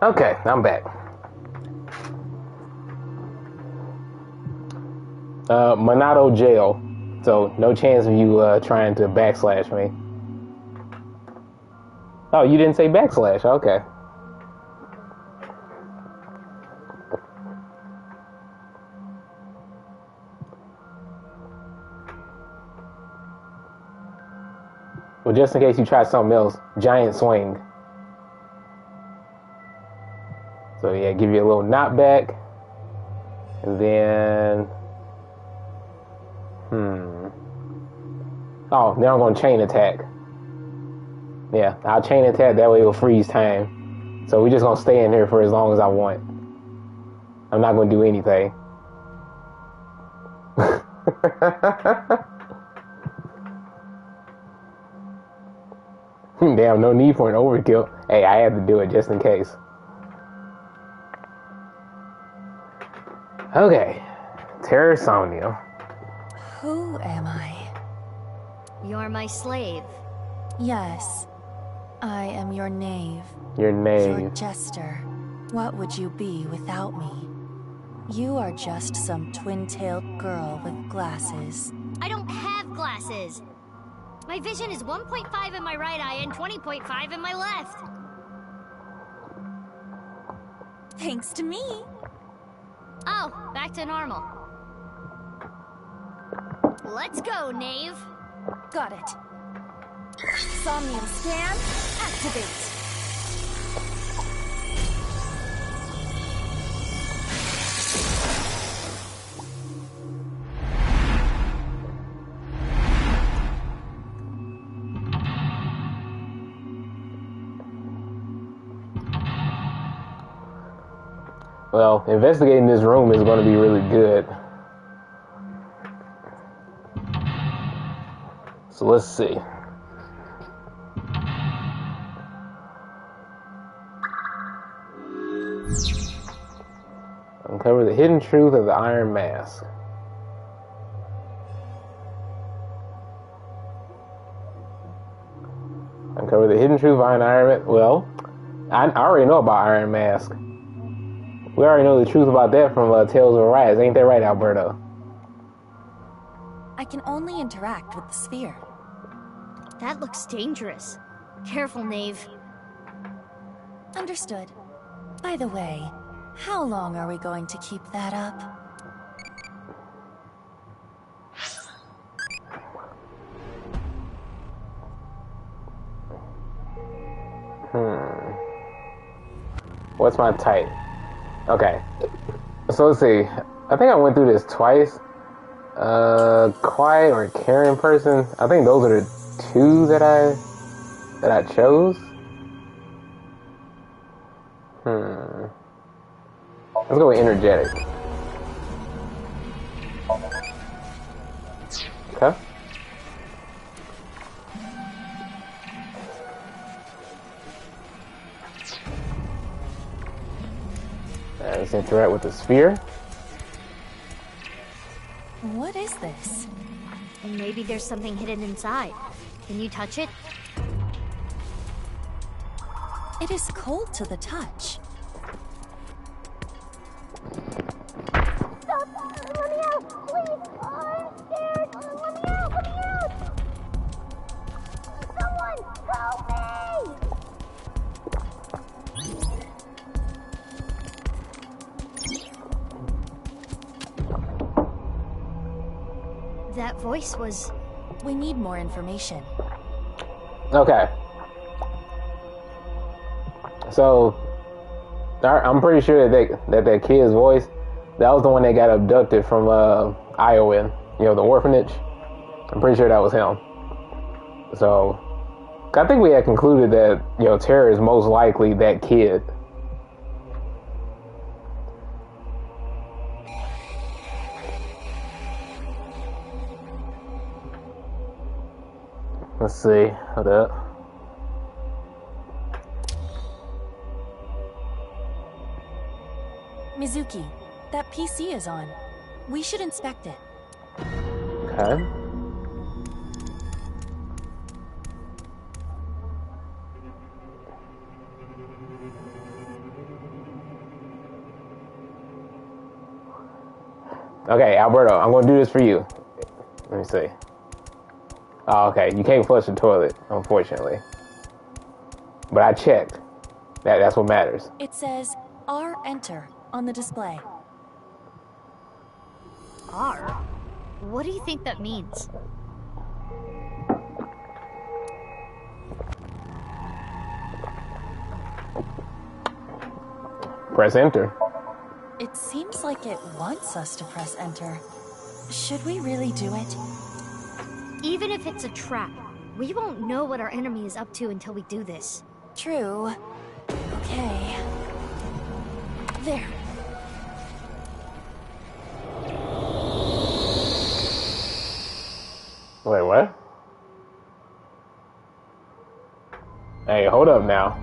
Okay, I'm back. Monado jail. So no chance of you trying to backslash me. Oh, you didn't say backslash. Okay. Well, just in case you try something else, giant swing. So yeah, give you a little knockback. And then... Oh, now I'm going to chain attack. Yeah, I'll chain attack, that way it'll freeze time. So we're just going to stay in here for as long as I want. I'm not going to do anything. Damn, no need for an overkill. Hey, I had to do it just in case. Okay. Terror Somnia. Who am I? You're my slave. Yes. I am your knave. Your knave. Your jester. What would you be without me? You are just some twin-tailed girl with glasses. I don't have glasses. My vision is 1.5 in my right eye and 20.5 in my left. Thanks to me. Oh, back to normal. Let's go, knave. Got it. Somnium scan, activate. Well, investigating this room is going to be really good. So let's see. Uncover the hidden truth of the Iron Mask. Uncover the hidden truth behind Iron Mask. Well, I already know about Iron Mask. We already know the truth about that from Tales of Arise. Ain't that right, Alberto? I can only interact with the sphere. That looks dangerous. Careful, knave. Understood. By the way, how long are we going to keep that up? What's my type? Okay. So let's see. I think I went through this twice. Quiet or caring person. I think those are the two that I chose. Let's go with energetic. Okay. Let's interact with the sphere. What is this? Maybe there's something hidden inside. Can you touch it? It is cold to the touch. Stop! Let me out! Please! I'm scared! Let me out! Let me out! Someone! Help me! That voice was... We need more information. Okay. So, I'm pretty sure that kid's voice, that was the one that got abducted from Iowa, the orphanage. I'm pretty sure that was him. So, I think we had concluded that, Terror is most likely that kid. Let's see. Hold up. Mizuki, that PC is on. We should inspect it. Okay. Okay, Alberto, I'm gonna do this for you. Let me see. Oh, okay, you can't flush the toilet, unfortunately. But I checked. That's what matters. It says R enter on the display. R? What do you think that means? Press enter. It seems like it wants us to press enter. Should we really do it? Even if it's a trap, we won't know what our enemy is up to until we do this. True. Okay. There. Wait, what? Hey, hold up now.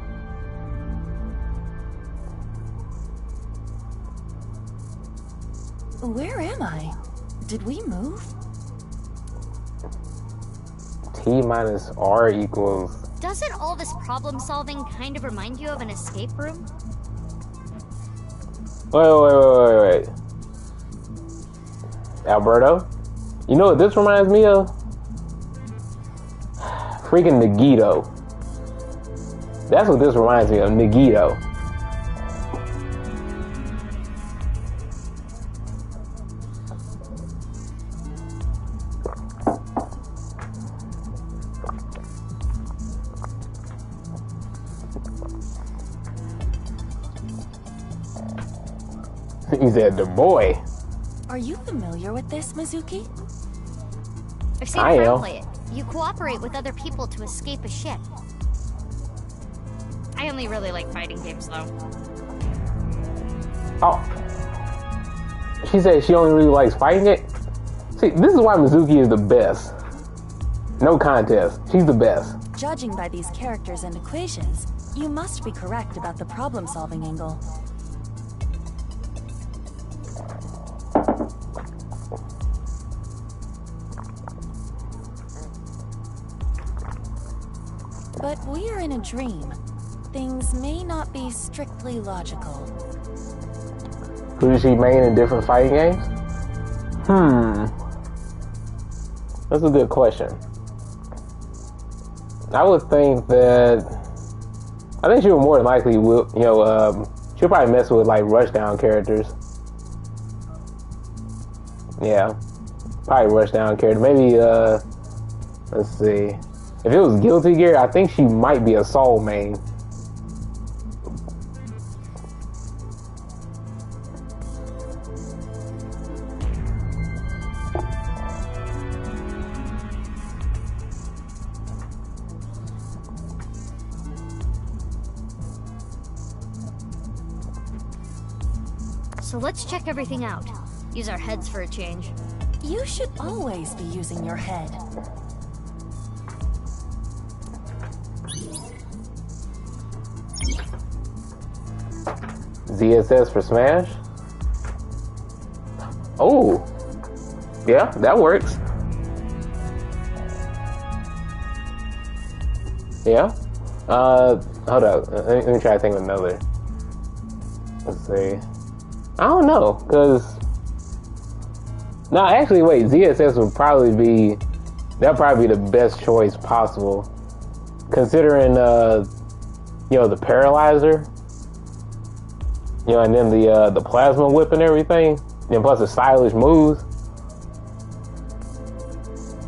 Where am I? Did we move? T minus R equals... Doesn't all this problem solving kind of remind you of an escape room? Wait. Alberto? You know what this reminds me of? Freaking Nagito. That's what this reminds me of, Nagito. He said, the boy. Are you familiar with this, Mizuki? I've seen a friend play it. You cooperate with other people to escape a ship. I only really like fighting games, though. Oh. She said she only really likes fighting it? See, this is why Mizuki is the best. No contest. She's the best. Judging by these characters and equations, you must be correct about the problem-solving angle. But we are in a dream. Things may not be strictly logical. Who does she main in different fighting games? That's a good question. I would think that... I think she would more than likely will, she'll probably mess with like rushdown characters. Yeah. Probably rushdown character. Maybe, let's see. If it was Guilty Gear, I think she might be a Soul main. So let's check everything out. Use our heads for a change. You should always be using your head. ZSS for Smash? Oh, yeah, that works. Yeah. Hold up. Let me try to think of another. Let's see. I don't know, cause no, actually, wait. ZSS would probably be that'd probably be the best choice possible, considering the paralyzer. And then the plasma whip and everything. And plus the stylish moves.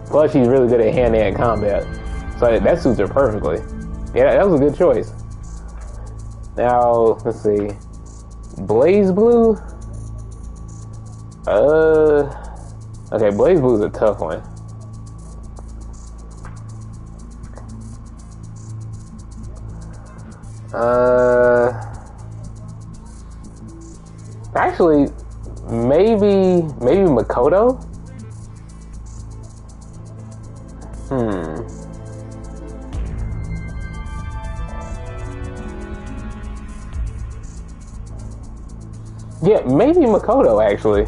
Plus she's really good at hand-to-hand combat. So that suits her perfectly. Yeah, that was a good choice. Now, let's see. Blaze Blue? Okay, Blaze Blue's a tough one. Actually, maybe Makoto? Yeah, maybe Makoto, actually.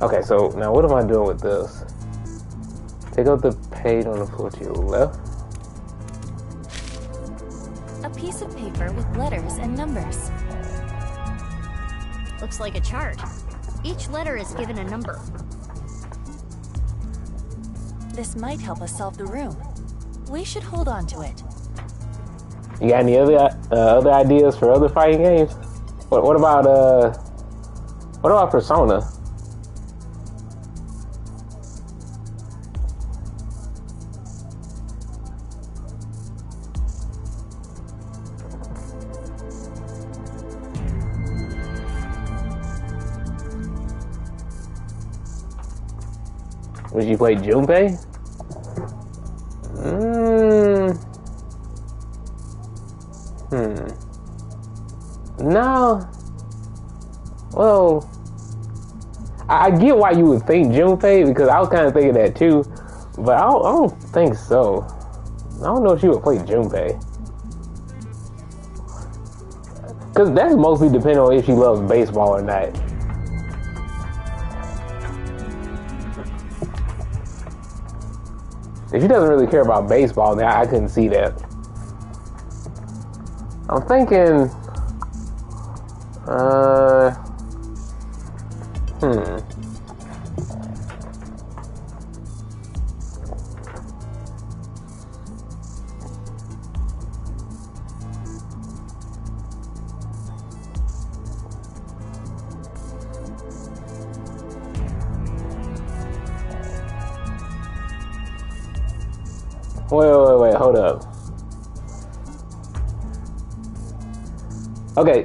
Okay, so now what am I doing with this? Take out the page on the floor to your left. A piece of paper with letters and numbers. Looks like a chart. Each letter is given a number. This might help us solve the room. We should hold on to it. You got any other ideas for other fighting games? What about Persona? Would you play Junpei? No. Well, I get why you would think Junpei, because I was kind of thinking that too, but I don't think so. I don't know if she would play Junpei. Because that's mostly depending on if she loves baseball or not. If she doesn't really care about baseball, then I couldn't see that. I'm thinking, Wait, hold up. Okay,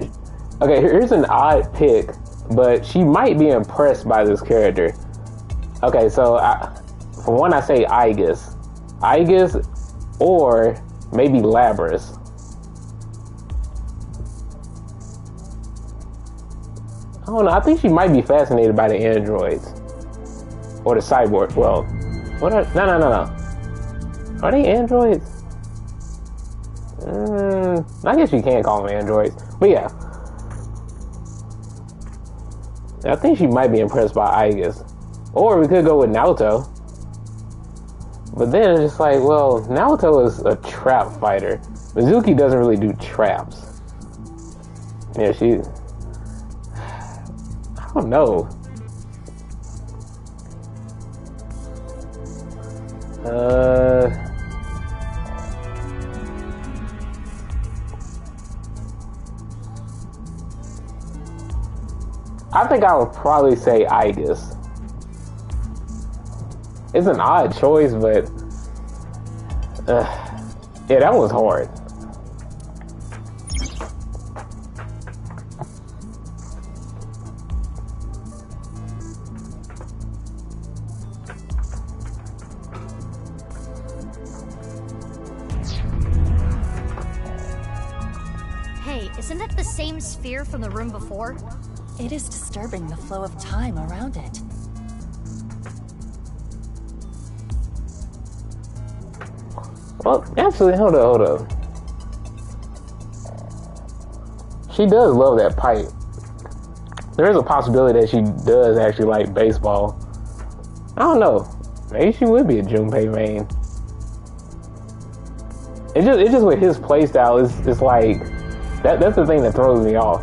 here's an odd pick, but she might be impressed by this character. Okay, so for one, I say Aegis, or maybe Labras. I don't know, I think she might be fascinated by the androids. Or the cyborg, well, no. Are they androids? I guess you can't call them androids. But yeah. I think she might be impressed by Aegis. Or we could go with Naoto. But then it's just like, well, Naoto is a trap fighter. Mizuki doesn't really do traps. Yeah, I don't know. I think I would probably say Aegis. It's an odd choice, but yeah, that was hard. Hey, isn't that the same sphere from the room before? It is disturbing the flow of time around it. Well, actually, hold up. She does love that pipe. There is a possibility that she does actually like baseball. I don't know. Maybe she would be a Junpei main. It's just with his playstyle, it's like that's the thing that throws me off.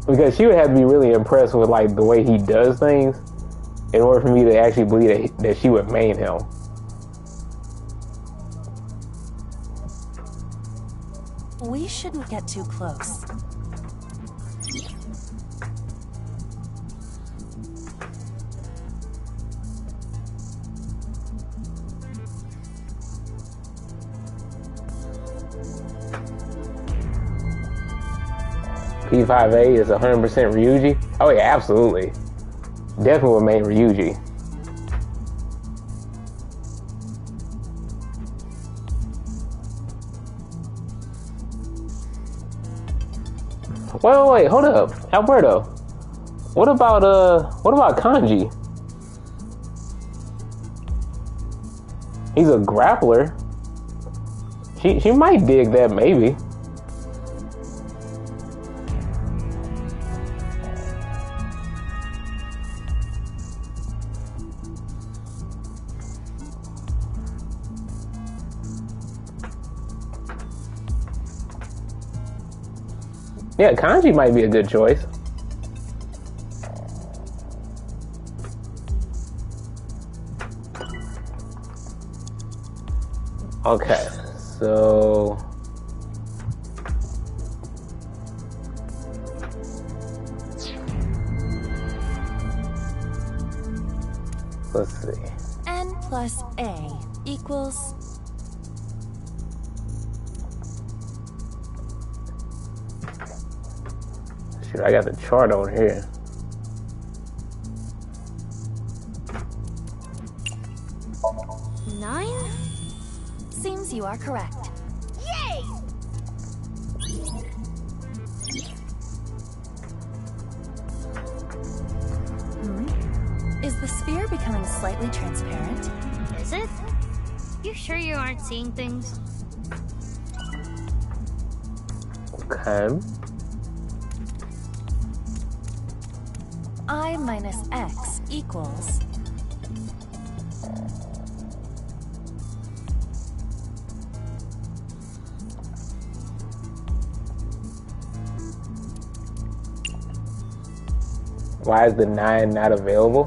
Because she would have to be really impressed with like the way he does things in order for me to actually believe that she would main him. We shouldn't get too close. P5A is 100% Ryuji? Oh yeah, absolutely. Definitely would main Ryuji. Wait, hold up. Alberto. What about Kanji? He's a grappler. She might dig that, maybe. Yeah, kanji might be a good choice. Okay, so let's see. N plus A equals... Shoot, I got the chart on here. Nine? Seems you are correct. Yay! Is the sphere becoming slightly transparent? Is it? You sure you aren't seeing things? Okay. I minus X equals... Why is the 9 not available?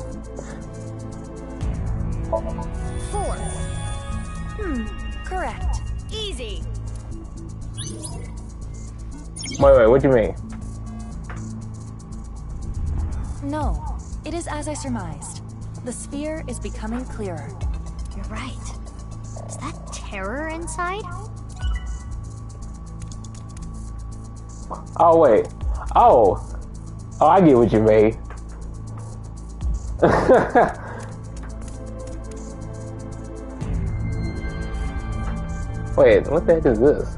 4. Correct. Easy. Wait, what do you mean? No, it is as I surmised. The sphere is becoming clearer. You're right. Is that terror inside? Oh, wait. Oh, I get what you mean. Wait, what the heck is this?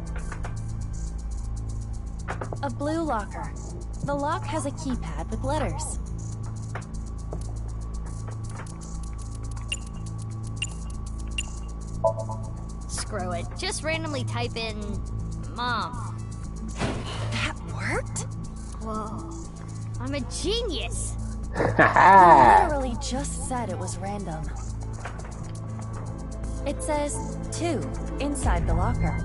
A blue locker. The lock has a keypad with letters. Screw it. Just randomly type in Mom. That worked? Whoa. I'm a genius. You literally just said it was random. It says 2 inside the locker.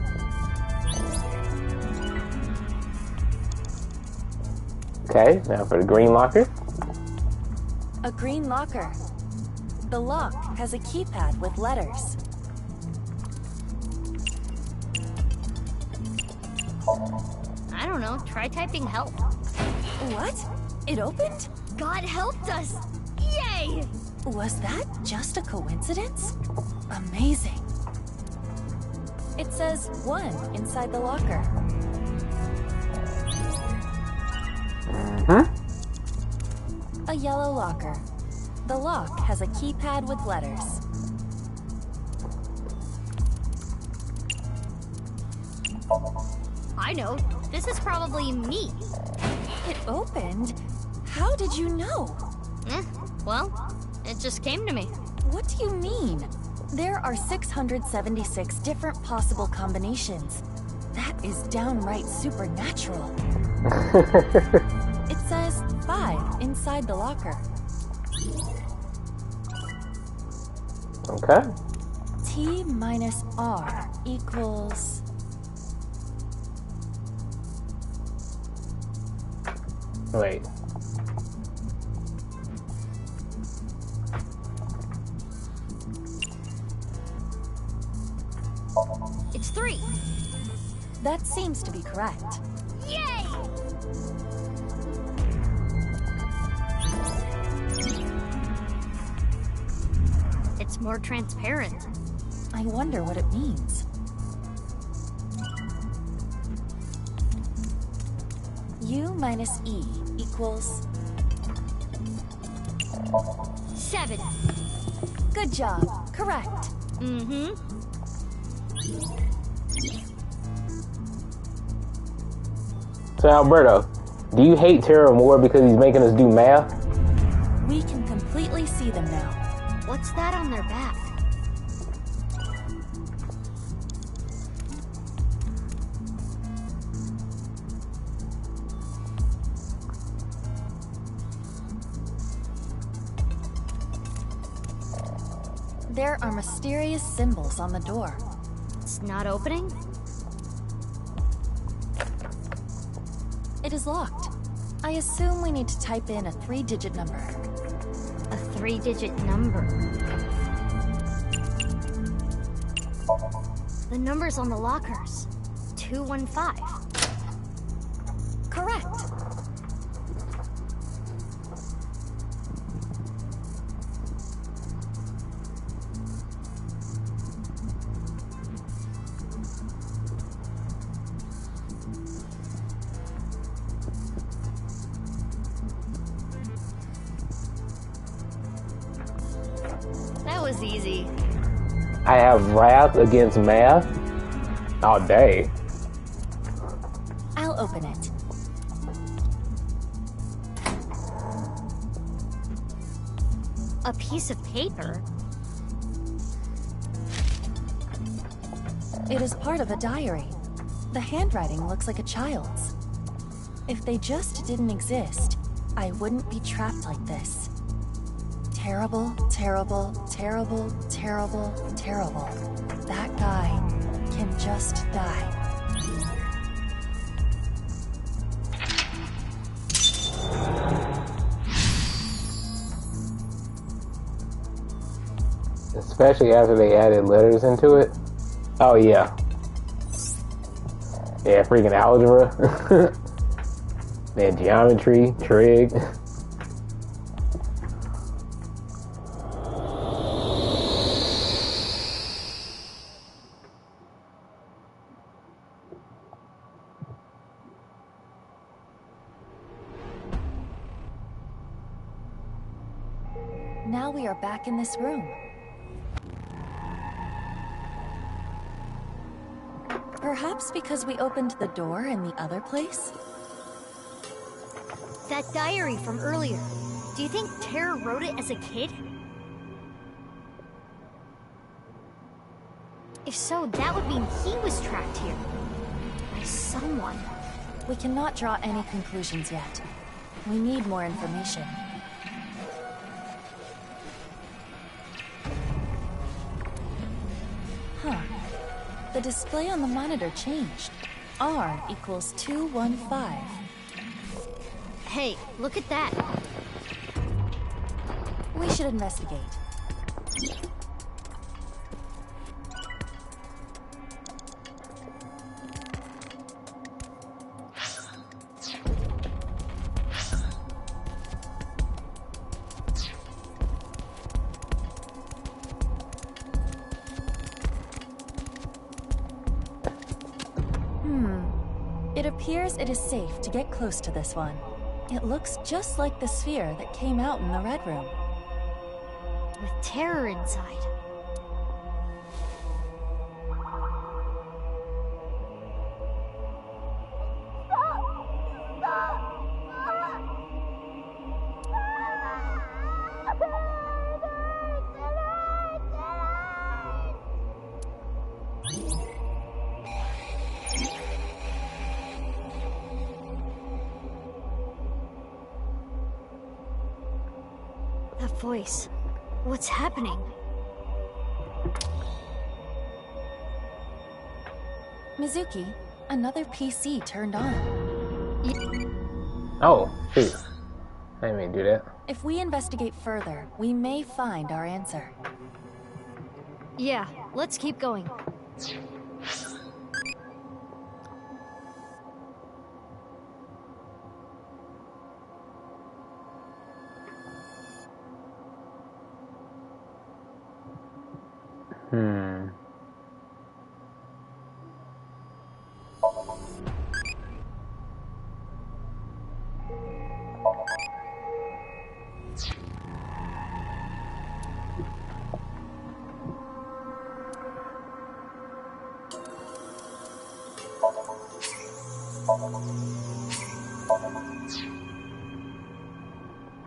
Okay, now for the green locker. A green locker. The lock has a keypad with letters. I don't know. Try typing help. What? It opened? God helped us. Yay! Was that just a coincidence? Amazing. It says 1 inside the locker. A yellow locker. The lock has a keypad with letters. I know. This is probably me. It opened? How did you know? Well, it just came to me. What do you mean? There are 676 different possible combinations. That is downright supernatural. It says 5 inside the locker. Okay. T minus R equals... Wait. It's 3. That seems to be correct. Yay! It's more transparent. I wonder what it means. U minus E equals... 7. Good job. Correct. So Alberto, do you hate Terra more because he's making us do math? We can completely see them now. What's that on their back? There are mysterious symbols on the door. It's not opening? It is locked. I assume we need to type in a 3-digit number. A 3-digit number. The number's on the lockers. 215. Correct. That was easy. I have wrath against math all day. I'll open it. A piece of paper? It is part of a diary. The handwriting looks like a child's. If they just didn't exist, I wouldn't be trapped like this. Terrible, terrible, terrible, terrible, terrible. That guy can just die. Especially after they added letters into it. Oh yeah. Yeah, freaking algebra. Man, geometry, trig. Now we are back in this room. Perhaps because we opened the door in the other place? That diary from earlier. Do you think Tara wrote it as a kid? If so, that would mean he was trapped here. By someone. We cannot draw any conclusions yet. We need more information. Huh. The display on the monitor changed. R equals 215. Hey, look at that. We should investigate. It appears it is safe to get close to this one. It looks just like the sphere that came out in the Red Room. With terror inside. That voice. What's happening? Mizuki, another PC turned on. Oh, shoot. I didn't mean to do that. If we investigate further, we may find our answer. Yeah, let's keep going.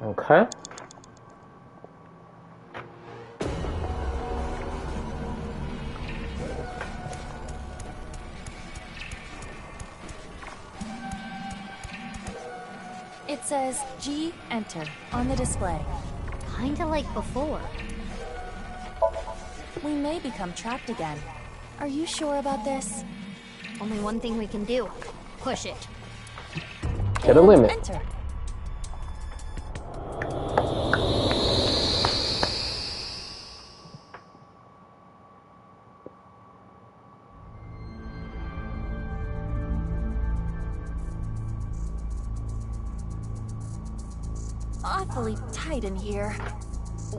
Okay. It says G enter on the display. Kinda like before. We may become trapped again. Are you sure about this? Only one thing we can do. Push it. To the limit. Enter. Awfully tight in here.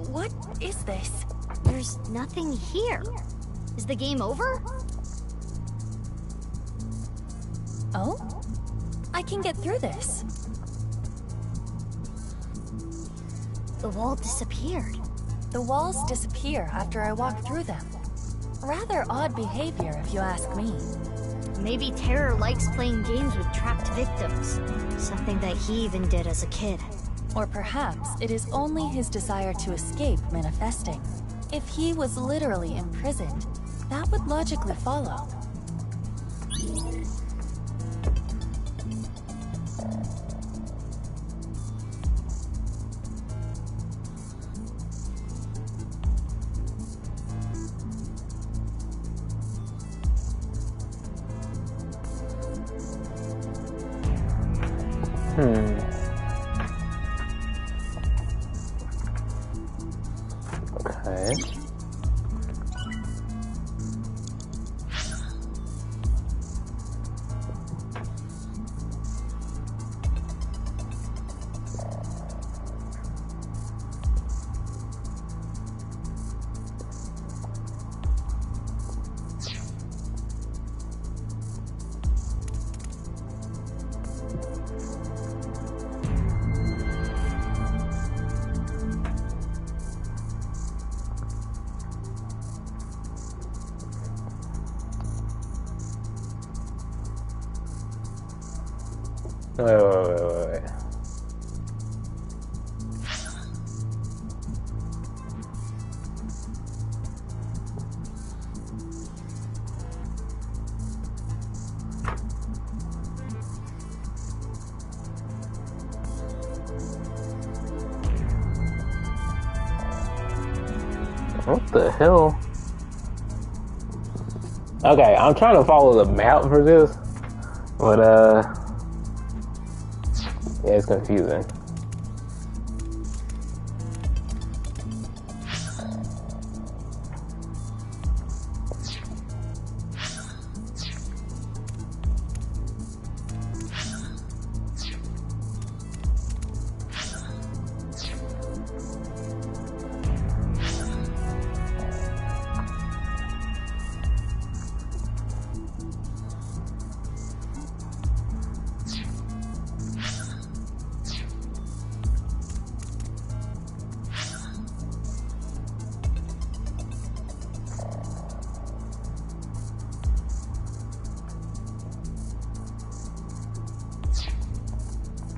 What is this? There's nothing here. Is the game over? Oh? I can get through this. The wall disappeared. The walls disappear after I walk through them. Rather odd behavior, if you ask me. Maybe Terror likes playing games with trapped victims. Something that he even did as a kid. Or perhaps it is only his desire to escape manifesting. If he was literally imprisoned, that would logically follow. Okay. Wait. What the hell? Okay, I'm trying to follow the map for this, but yeah, it's confusing.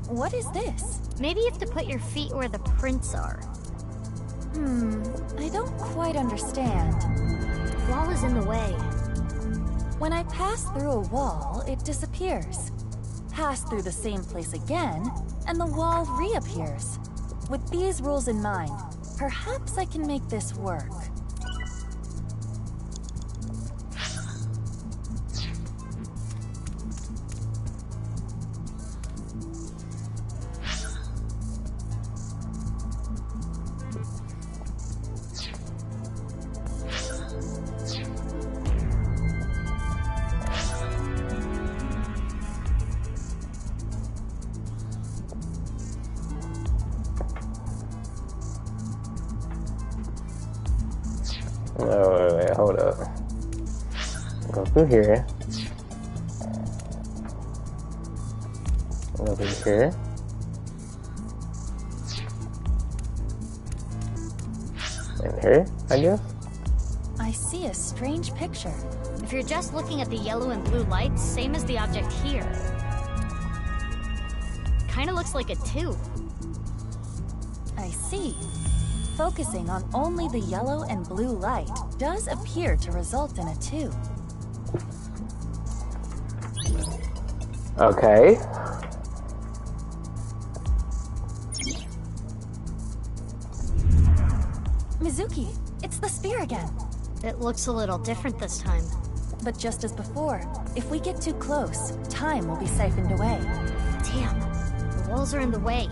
What is this? Maybe you have to put your feet where the prints are. I don't quite understand. The wall is in the way. When I pass through a wall, it disappears. Pass through the same place again, and the wall reappears. With these rules in mind, perhaps I can make this work. Wait, hold up. Go through here. Go through here. And here, I guess? I see a strange picture. If you're just looking at the yellow and blue lights, same as the object here. Kinda looks like a tube. I see. Focusing on only the yellow and blue light does appear to result in a tube. Okay. Mizuki, it's the spear again. It looks a little different this time. But just as before, if we get too close, time will be siphoned away. Damn. Walls are in the way.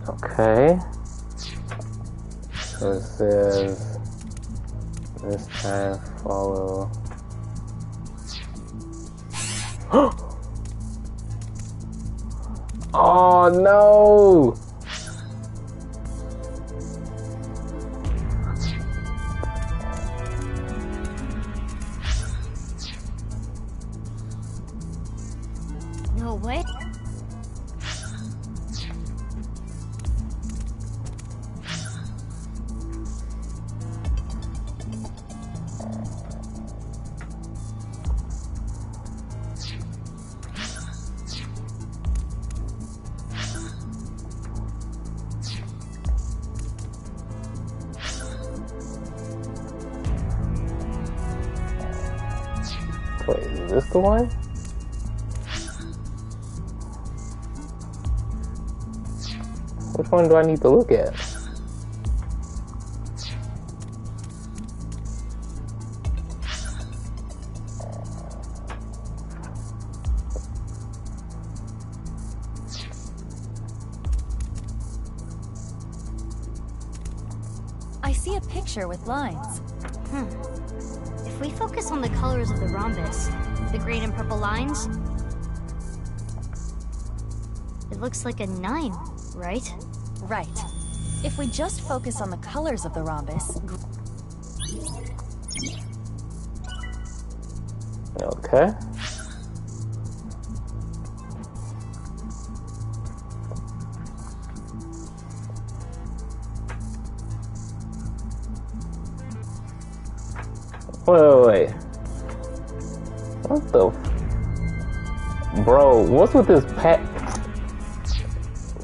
Okay. So it says this time follow. Oh no! No way. Wait, is this the one? Which one do I need to look at? I see a picture with lines. If we focus on the colors of the rhombus, the green and purple lines, it looks like a 9, right? Right. If we just focus on the colors of the rhombus... Okay. Wait. What the Bro, what's with this pack?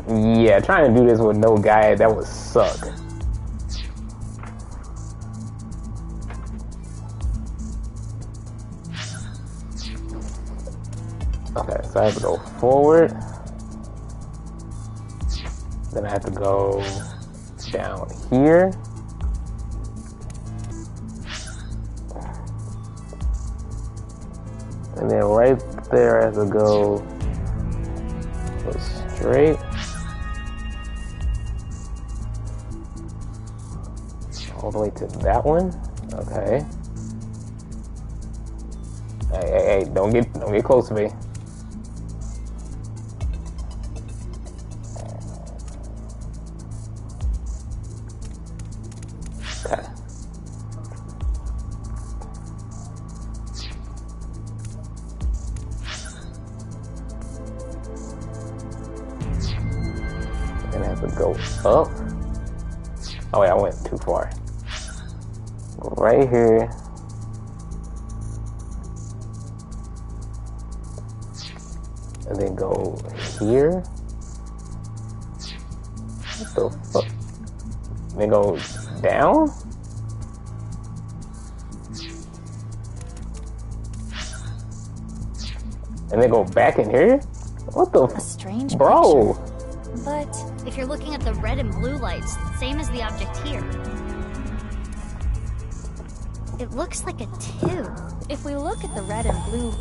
Yeah, trying to do this with no guide, that would suck. Okay, so I have to go forward. Then I have to go down here. And then right there I have to go straight. All the way to that one. Okay. Hey, don't get close to me. Okay. And I have to go up. Oh wait, I went too far. Go right here. And then go here. What the fuck? Then go down? And then go back in here? What the A strange bro? picture. But If you're looking at the red and blue lights, same as the object here. It looks like a 2. if we look at the red and blue...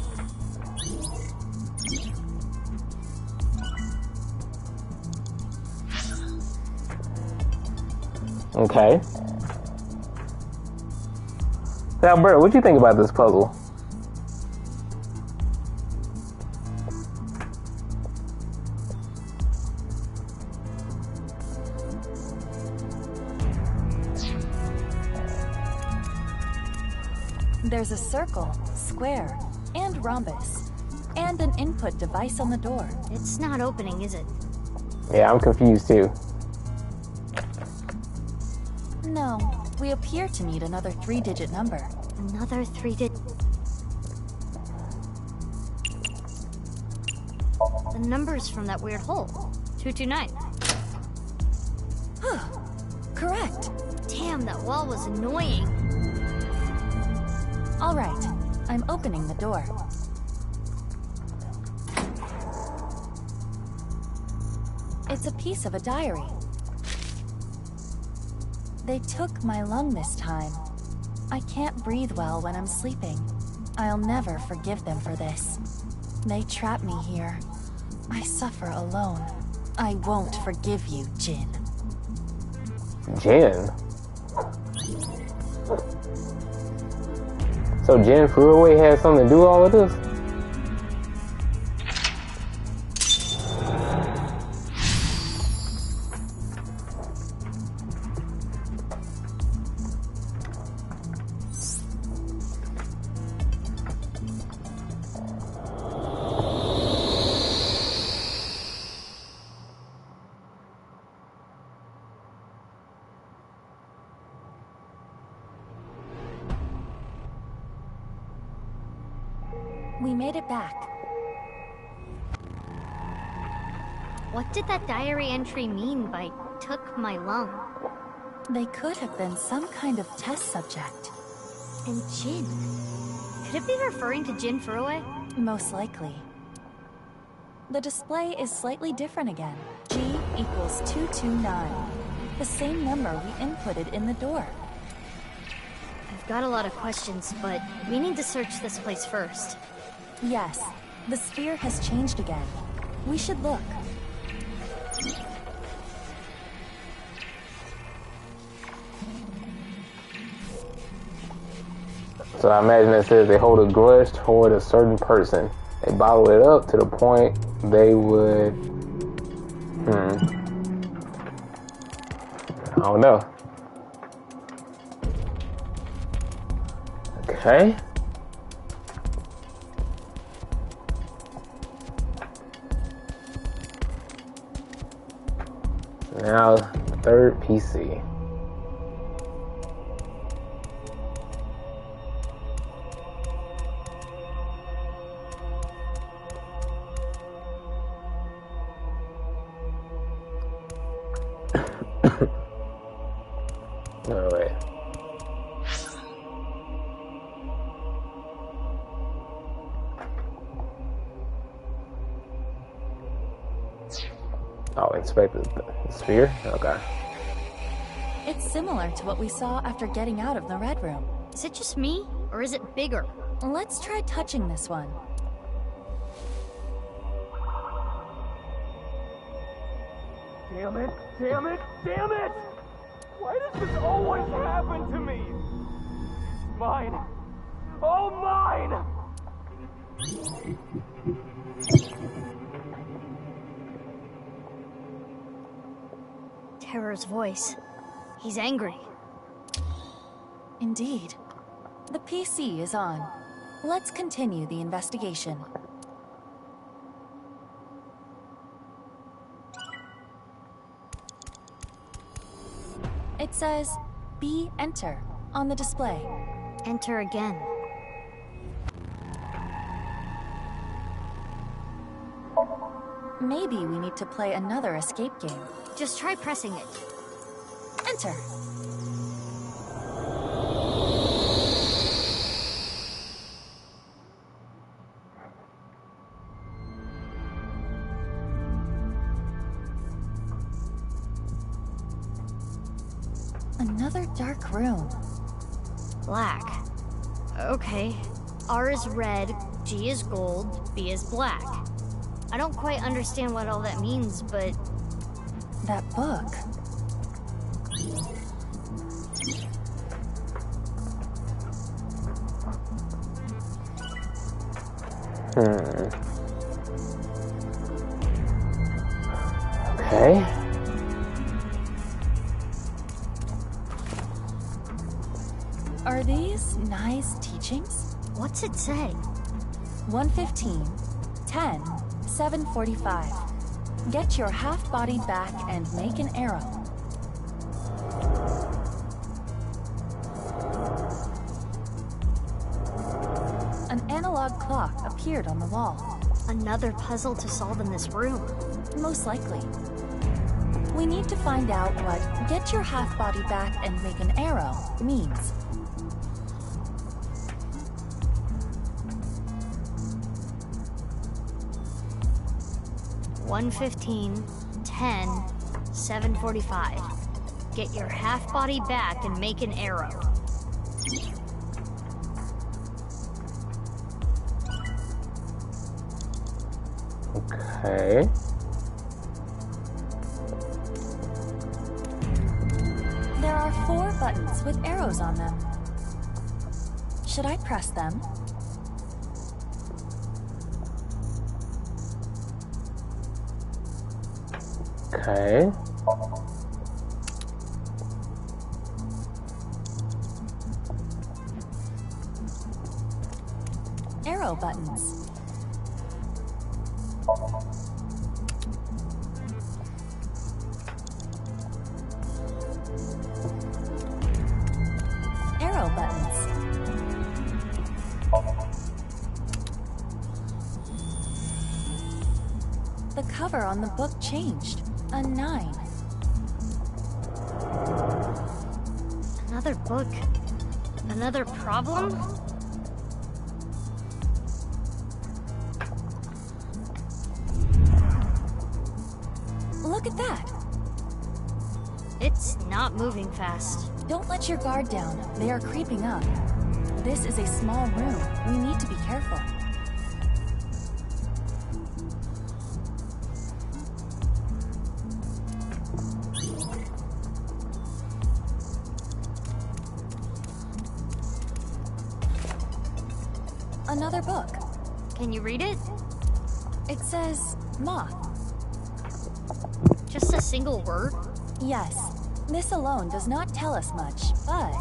Okay. So, Alberta, what do you think about this puzzle? There's a circle, square, and rhombus, and an input device on the door. It's not opening, is it? Yeah, I'm confused too. No, we appear to need another 3-digit number. Another 3-digit. The numbers from that weird hole. 229. Correct. Damn, that wall was annoying. All right, I'm opening the door. It's a piece of a diary. They took my lung this time. I can't breathe well when I'm sleeping. I'll never forgive them for this. They trapped me here. I suffer alone. I won't forgive you, Jin. Jin? So Jin Furuway had something to do with all of this? We made it back. What did that diary entry mean by took my lung? They could have been some kind of test subject. And Jin? Could it be referring to Jin Furuway? Most likely. The display is slightly different again. G equals 229. The same number we inputted in the door. I've got a lot of questions, but we need to search this place first. Yes, the sphere has changed again. We should look. So I imagine it says they hold a grudge toward a certain person. They bottle it up to the point they would... I don't know. Okay. Now, third PC. All right. Oh, inspect the sphere? Okay. It's similar to what we saw after getting out of the Red Room. Is it just me, or is it bigger? Let's try touching this one. Damn it! Damn it! Damn it! Why does this always happen to me? Mine! All mine! Terror's voice. He's angry. Indeed. The PC is on. Let's continue the investigation. It says, B enter on the display. Enter again. Maybe we need to play another escape game. Just try pressing it. Enter. Another dark room. Black. Okay. R is red, G is gold, B is black. I don't quite understand what all that means, but... That book. Okay. Are these nice teachings? What's it say? 115, 10, 745. Get your half body back and make an arrow. An analog clock appeared on the wall. Another puzzle to solve in this room. Most likely. We need to find out what get your half body back and make an arrow means. $1:15, 10, 7:45. Get your half body back and make an arrow. Okay. There are 4 buttons with arrows on them. Should I press them? Okay. Arrow buttons. Arrow buttons. The cover on the book changed. A 9. Another book? Another problem? Look at that. It's not moving fast. Don't let your guard down. They are creeping up. This is a small room. We need to be careful. Another book. Can you read it? It says moth. Just a single word? Yes. This alone does not tell us much, but...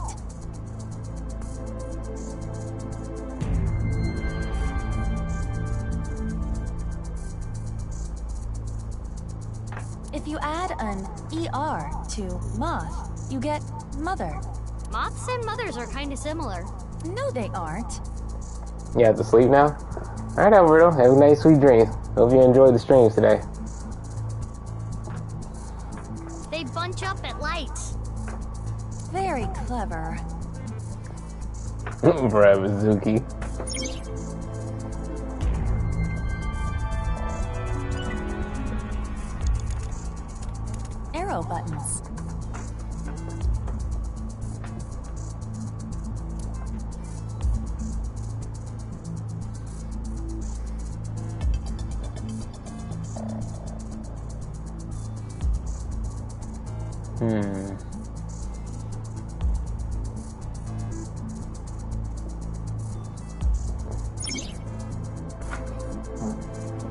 if you add an ER to moth, you get mother. Moths and mothers are kind of similar. No, they aren't. You have to sleep now? Alright, Alberto. Have a nice, sweet dream. Hope you enjoyed the streams today. They bunch up at lights. Very clever. Brad Mizuki. Arrow buttons.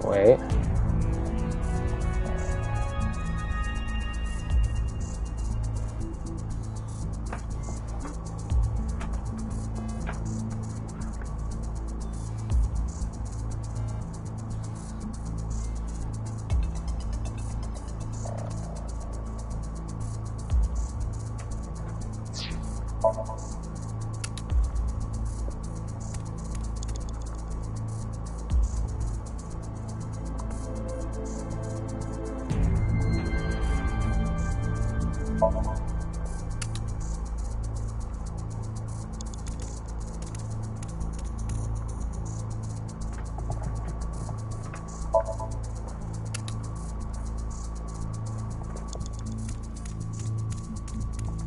Wait.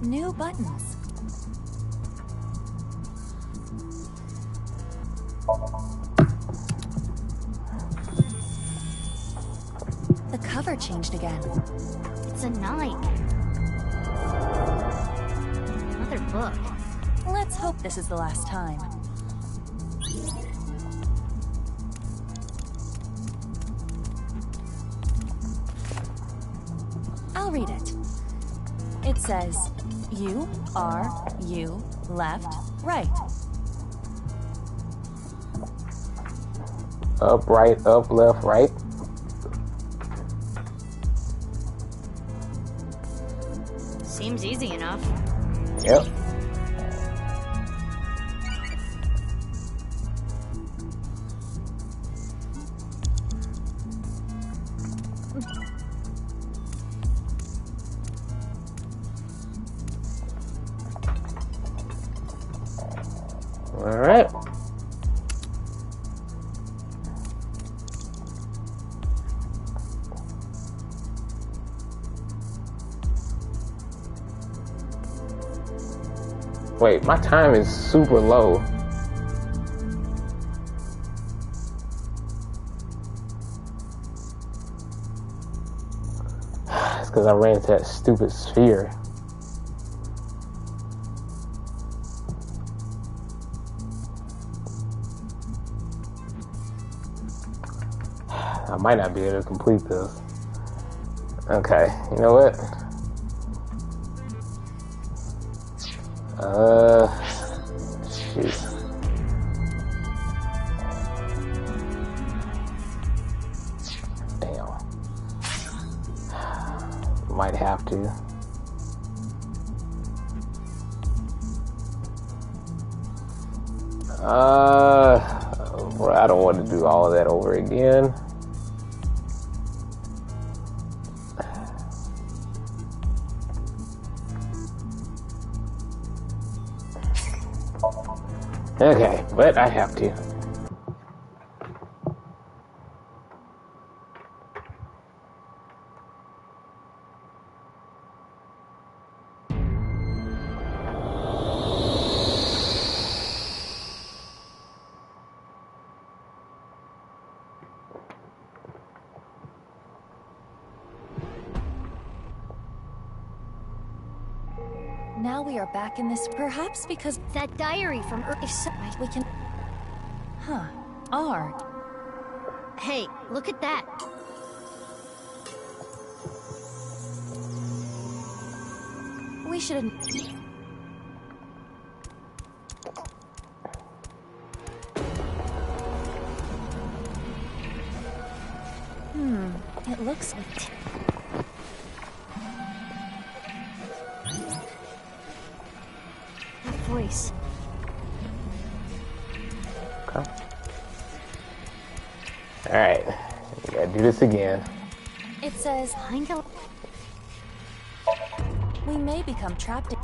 New buttons. The cover changed again. It's a 9. Another book. Let's hope this is the last time. I'll read it. It says, U, R, U, left, right. Up, right, up, left, right. Seems easy enough. Yep. All right. Wait, my time is super low. It's because I ran into that stupid sphere. I might not be able to complete this. Okay, you know what? Shoot. Damn. Might have to. Bro, I don't want to do all of that over again. Okay, but I have to. Now we are back in this, perhaps because That diary from we can... Huh. R. Hey, look at that. We should... It looks like... That voice. Okay. Alright, we gotta do this again. It says... We may become trapped in...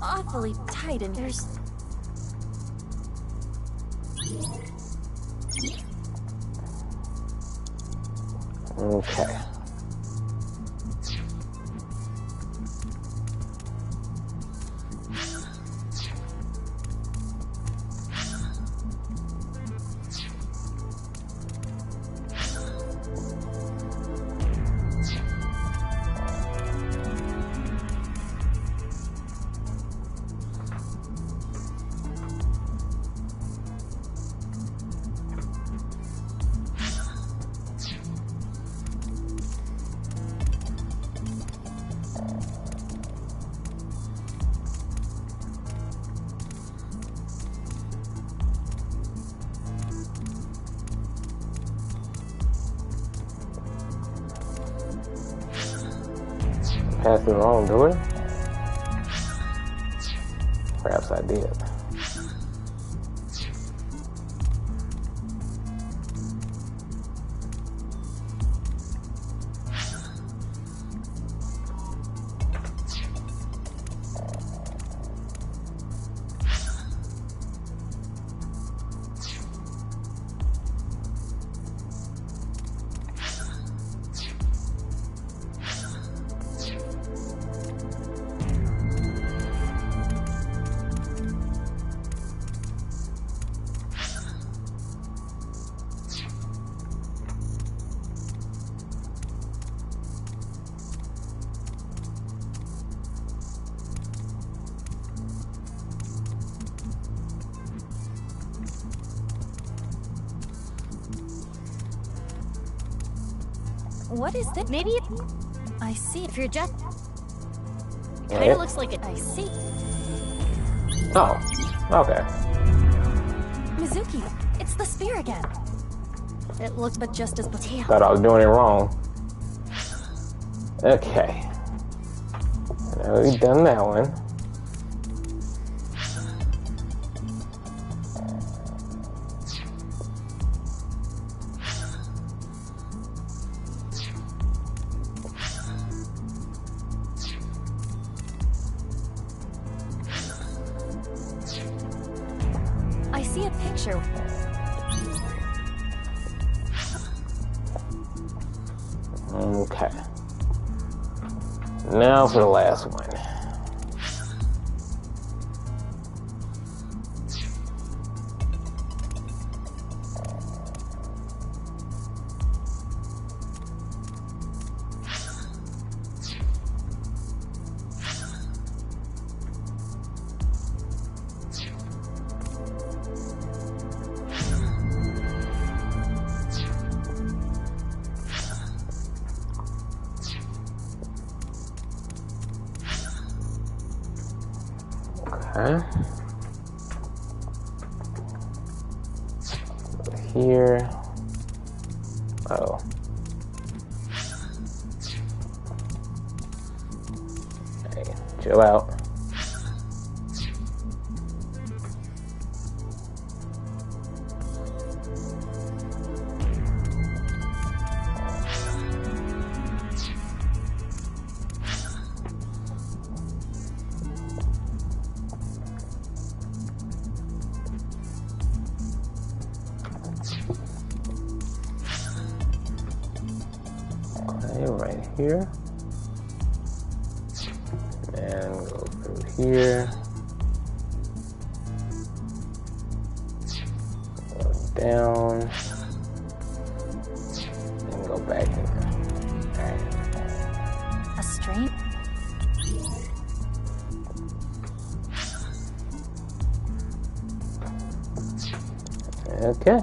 Awfully tight and there's... Okay. Passed the wrong door? Perhaps I did. What is this? Maybe I see. if you're just... Yeah. Kinda looks like it. I see. Oh, okay. Mizuki, it's the sphere again. It looks But just as before. Thought I was doing it wrong. Okay. Now we've done that one. I see a picture. Okay. Now for the last one. Okay. Here. Oh. Hey, chill out. Right here, and go through here, go down, and go back in. A stream? Okay.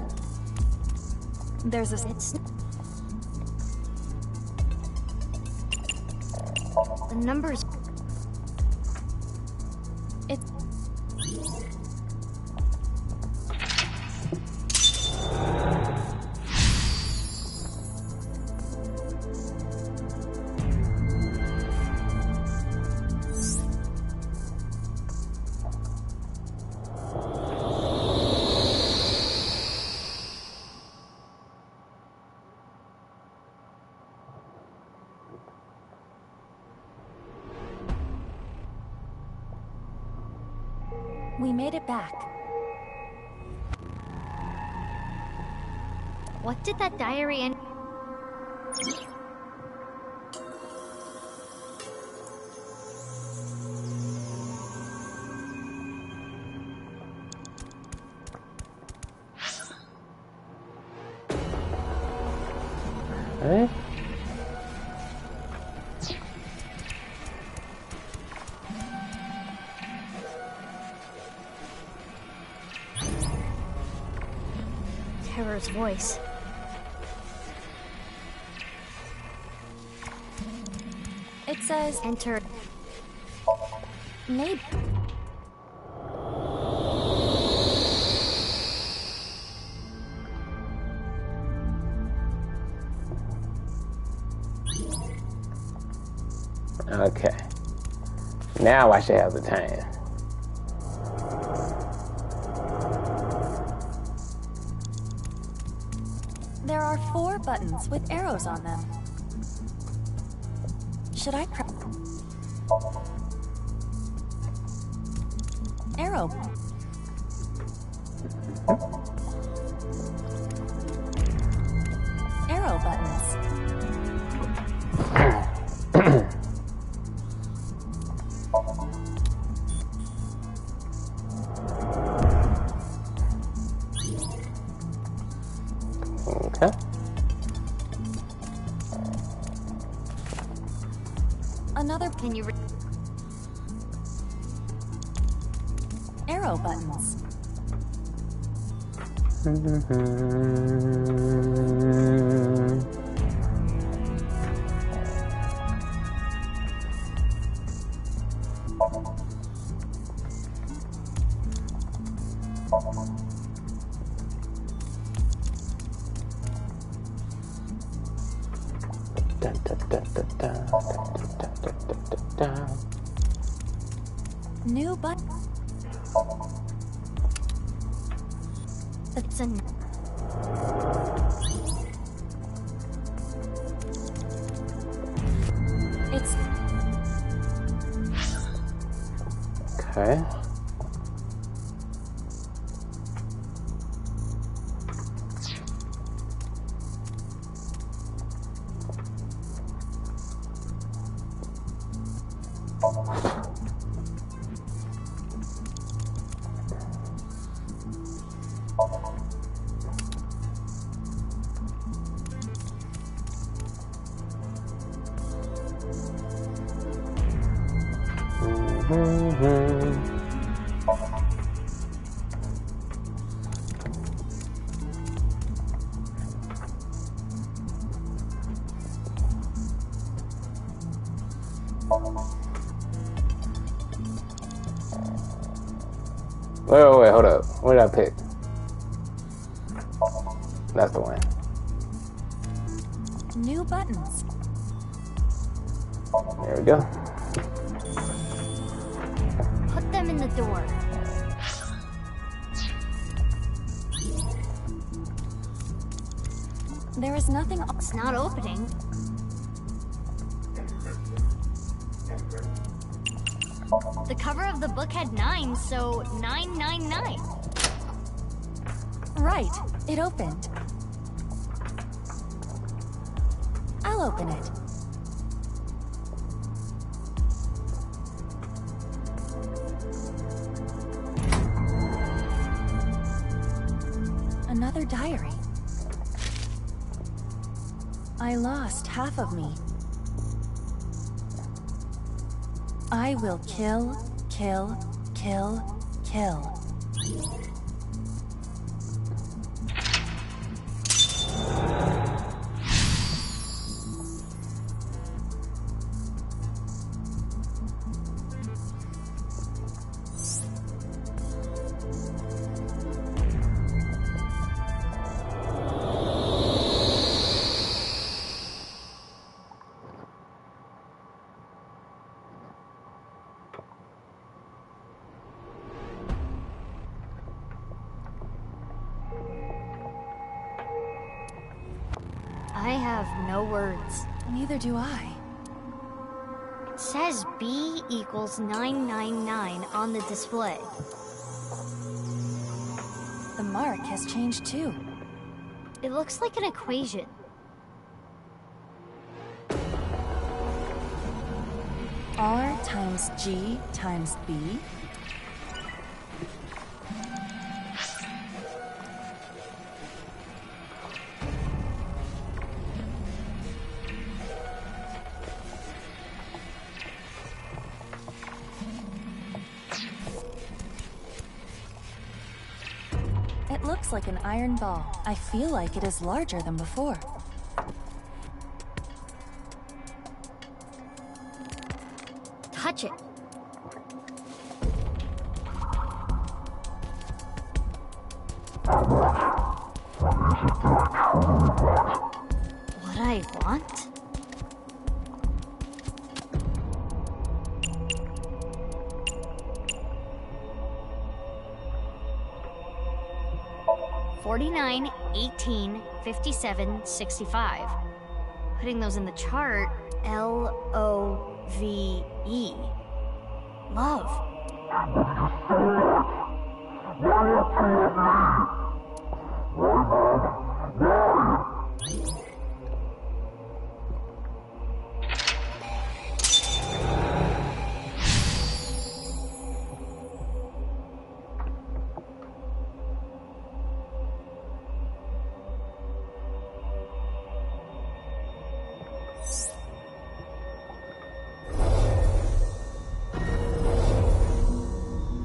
There's a... The numbers. It's... We made it back. What did that diary end? Okay. Terror's voice. It says... Enter. Maybe... Okay. Now I should have the time. There are 4 buttons with arrows on them. Should I press... Arrow. Arrow buttons. Okay. Another... Can you... Arrow buttons. New button. It's a... It's... Okay. Wait, hold up. What did I pick? That's the one. New buttons. There we go. Put them in the door. There is nothing. It's not opening. The cover of the book had 9, so 999. Right, it opened. I'll open it. Another diary. I lost half of me. I will kill, kill, kill, kill. I have no words. Neither do I. It says B equals 999 on the display. The mark has changed too. It looks like an equation. R times G times B. It looks like an iron ball. I feel like it is larger than before. Touch it. What I want? $49, $18, $57, $65. Putting those in the chart, L-O-V-E. Love.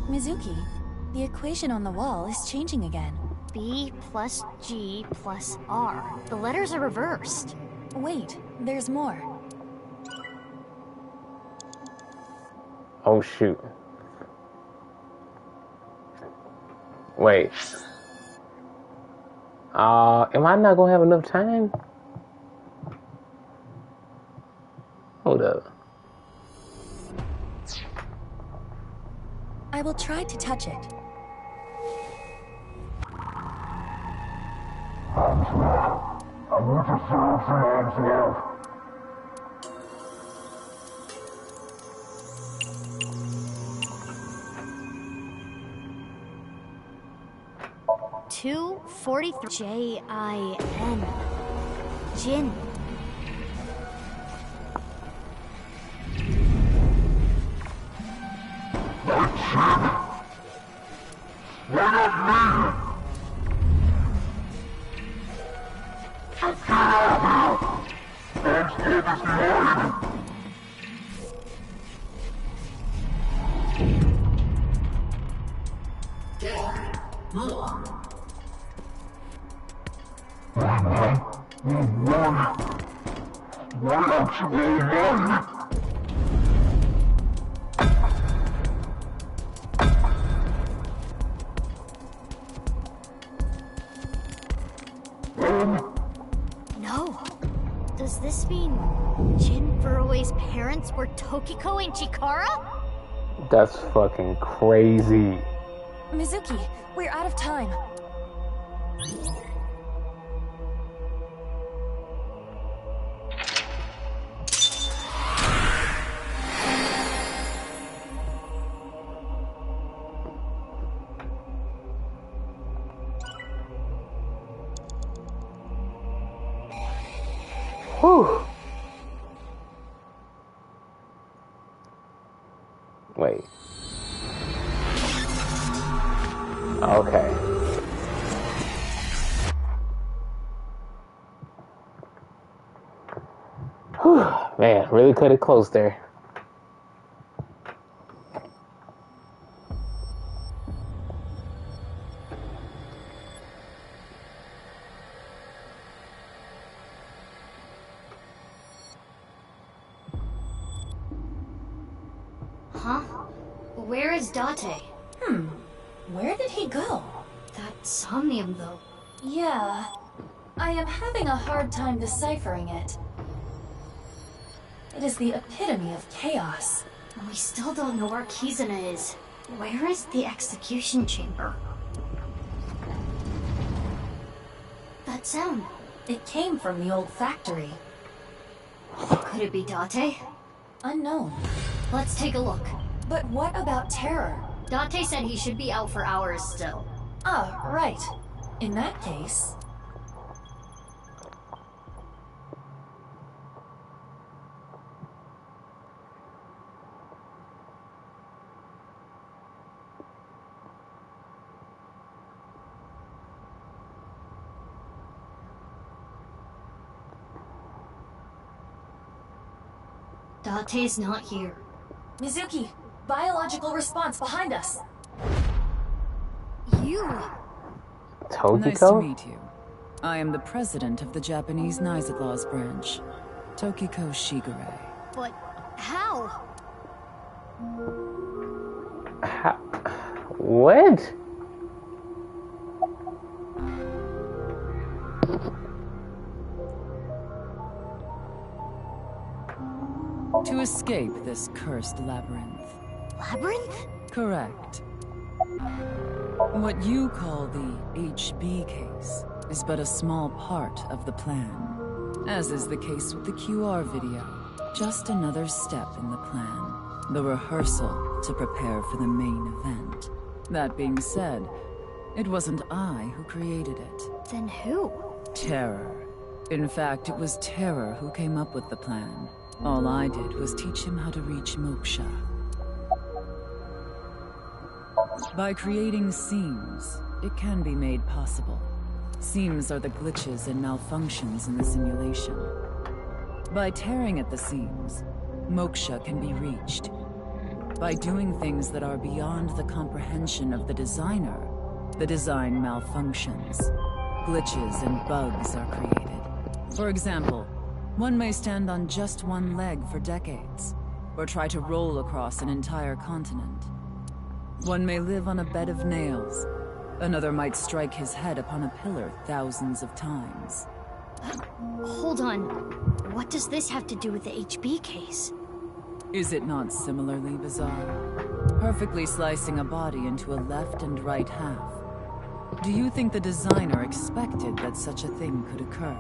Mizuki, the equation on the wall is changing again. B plus G plus R. The letters are reversed. Wait, there's more. Oh shoot. Wait. Am I not gonna have enough time? Hold up. I will try to touch it. $2.43. J-I-N. Jin. No. Does this mean Jin Furue's parents were Tokiko and Chikara? That's fucking crazy. Mizuki, we're out of time. Whew. Wait. Okay. Whew. Man, really cut it close there. Huh? Where is Date? Where did he go? That somnium, though. Yeah. I am having a hard time deciphering it. It is the epitome of chaos. We still don't know where Kizuna is. Where is the execution chamber? That sound. It came from the old factory. Could it be Date? Unknown. Let's take a look. But what about Terror? Date said he should be out for hours still. Ah, right. In that case... Date's not here. Mizuki, biological response behind us. You! Tokiko? Nice to meet you. I am the president of the Japanese Nisetlaws branch, Tokiko Shigure. But how? What? To escape this cursed labyrinth. Labyrinth? Correct. What you call the HB case is but a small part of the plan, as is the case with the QR video. Just another step in the plan, the rehearsal to prepare for the main event. That being said, it wasn't I who created it. Then who? Terror. In fact, it was Terror who came up with the plan. All I did was teach him how to reach moksha. By creating seams, it can be made possible. Seams are the glitches and malfunctions in the simulation. By tearing at the seams, moksha can be reached. By doing things that are beyond the comprehension of the designer, the design malfunctions. Glitches and bugs are created. For example, one may stand on just one leg for decades, or try to roll across an entire continent. One may live on a bed of nails. Another might strike his head upon a pillar thousands of times. Hold on. What does this have to do with the HB case? Is it not similarly bizarre? Perfectly slicing a body into a left and right half. Do you think the designer expected that such a thing could occur?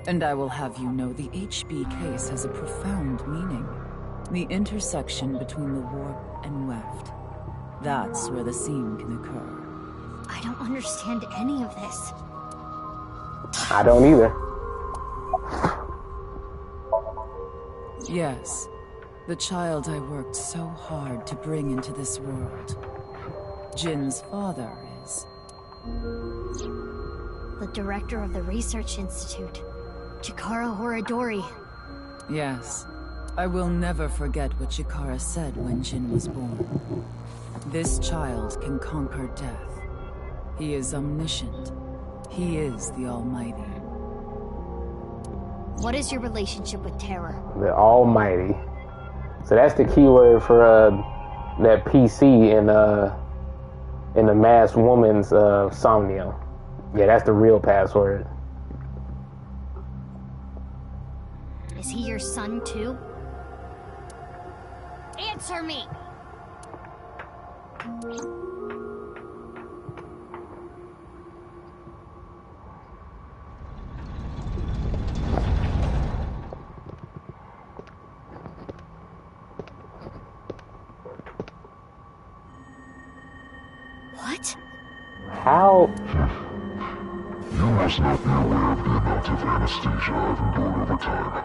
And I will have you know the HB case has a profound meaning. The intersection between the warp and weft. That's where the seam can occur. I don't understand any of this. I don't either. Yes, the child I worked so hard to bring into this world. Jin's father is... The director of the Research Institute. Chikara Horadori. Yes. I will never forget what Chikara said when Jin was born. This child can conquer death. He is omniscient. He is the Almighty. What is your relationship with terror? The Almighty. So that's the keyword for that PC in the masked woman's Somnium. Yeah, that's the real password. Is he your son too? Answer me! What? How? You must not be aware of the amount of anesthesia I've endured over time.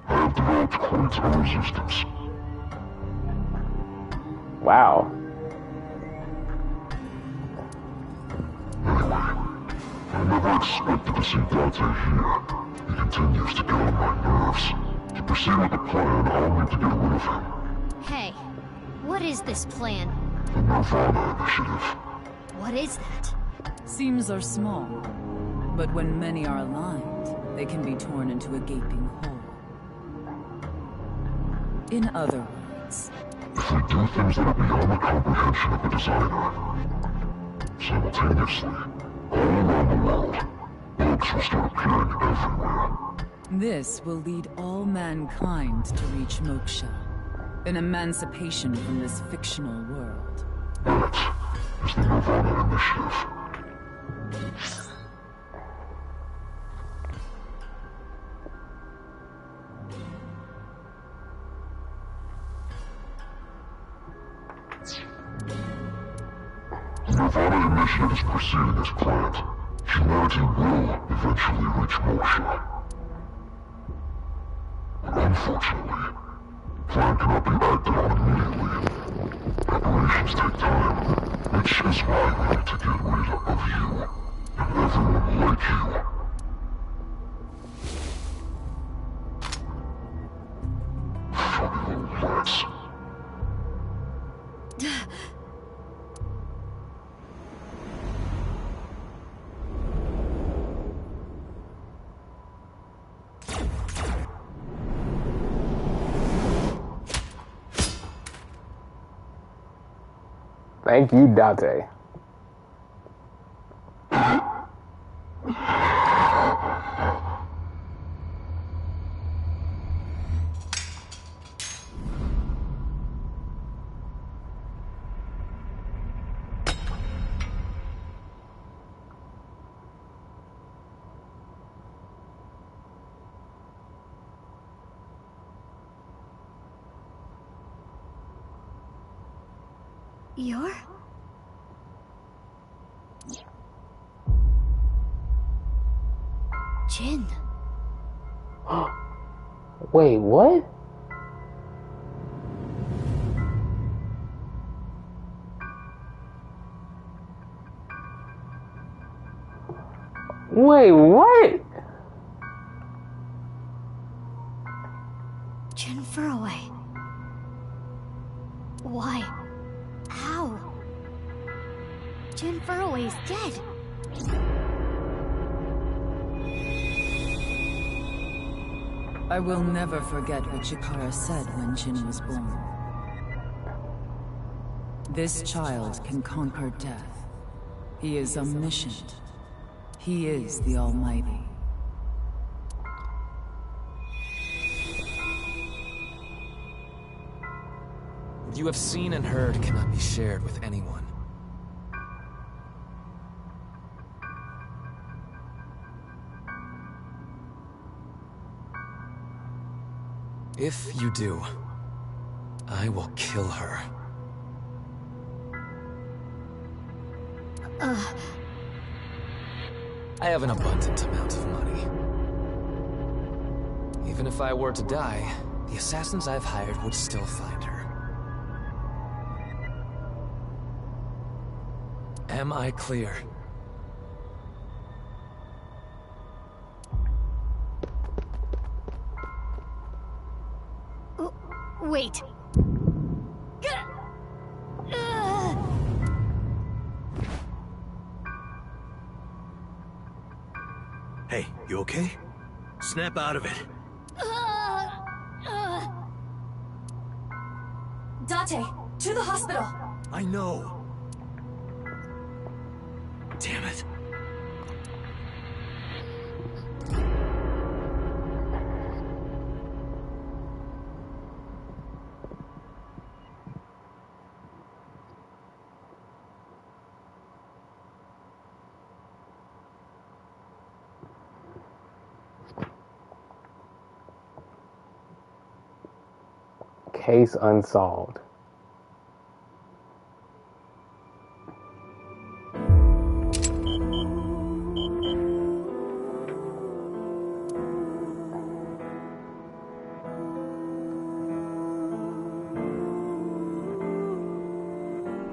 I have developed quite a resistance. Wow. Anyway, I never expected to see Dante here. He continues to get on my nerves. To proceed with the plan, I'll need to get rid of him. Hey, what is this plan? The Nirvana Initiative. What is that? Seams are small, but when many are aligned, they can be torn into a gaping hole. In other words, if we do things that are beyond the comprehension of the designer, simultaneously, all around the world, bugs will start appearing everywhere. this will lead all mankind to reach moksha, an emancipation from this fictional world. That is the Nirvana Initiative. The Nirvana Initiative is proceeding as planned. Humanity will eventually reach moksha. But unfortunately, the plan cannot be acted on immediately. Preparations take time, which is why we need to get rid of you, and everyone like you. Funny old rats. Thank you, Dante. You're... Jin. Wait, what? Wait, what? Jin Furaway. Why? How? Jin Furaway's dead. I will never forget what Chikara said when Jin was born. This child can conquer death. He is omniscient. He is the Almighty. What you have seen and heard cannot be shared with anyone. If you do, I will kill her. I have an abundant amount of money. Even if I were to die, the assassins I've hired would still find her. Am I clear? Wait. Hey, you okay? Snap out of it. Dante, to the hospital. I know. Damn it. Case unsolved.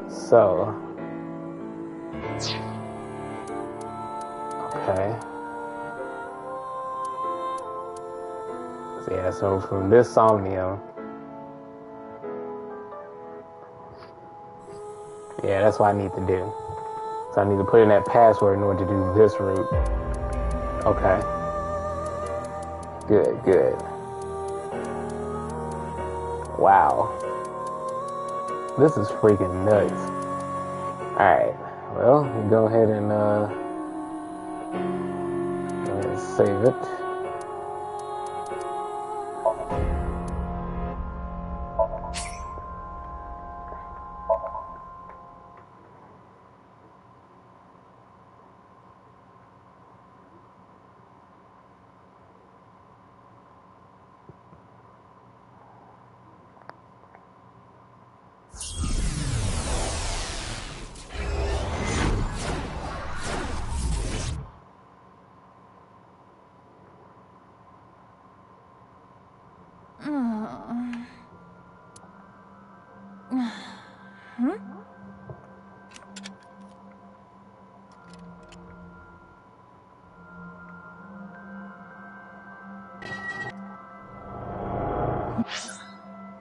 So, okay. So yeah, so from this somnium, yeah, that's what I need to do. So I need to put in that password in order to do this route. Okay. Good, good. Wow. This is freaking nuts. Alright. Well, go ahead and save it.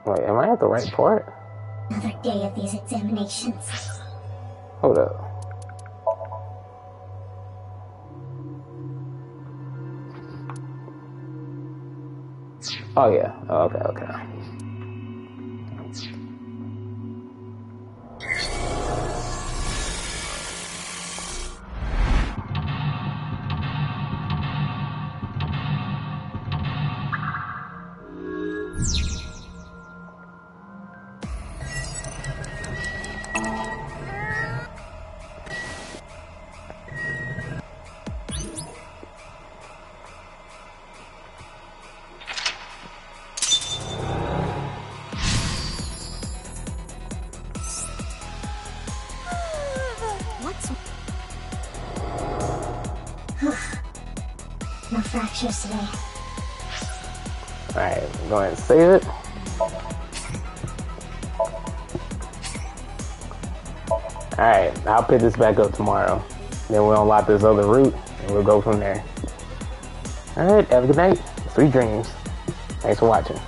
Wait, am I at the right part? Another day of these examinations. Hold up. Oh yeah. Oh, okay, okay. No fractures today. Alright, go ahead and save it. Alright, I'll pick this back up tomorrow. Then we'll unlock this other route and we'll go from there. Alright, have a good night. Sweet dreams. Thanks for watching.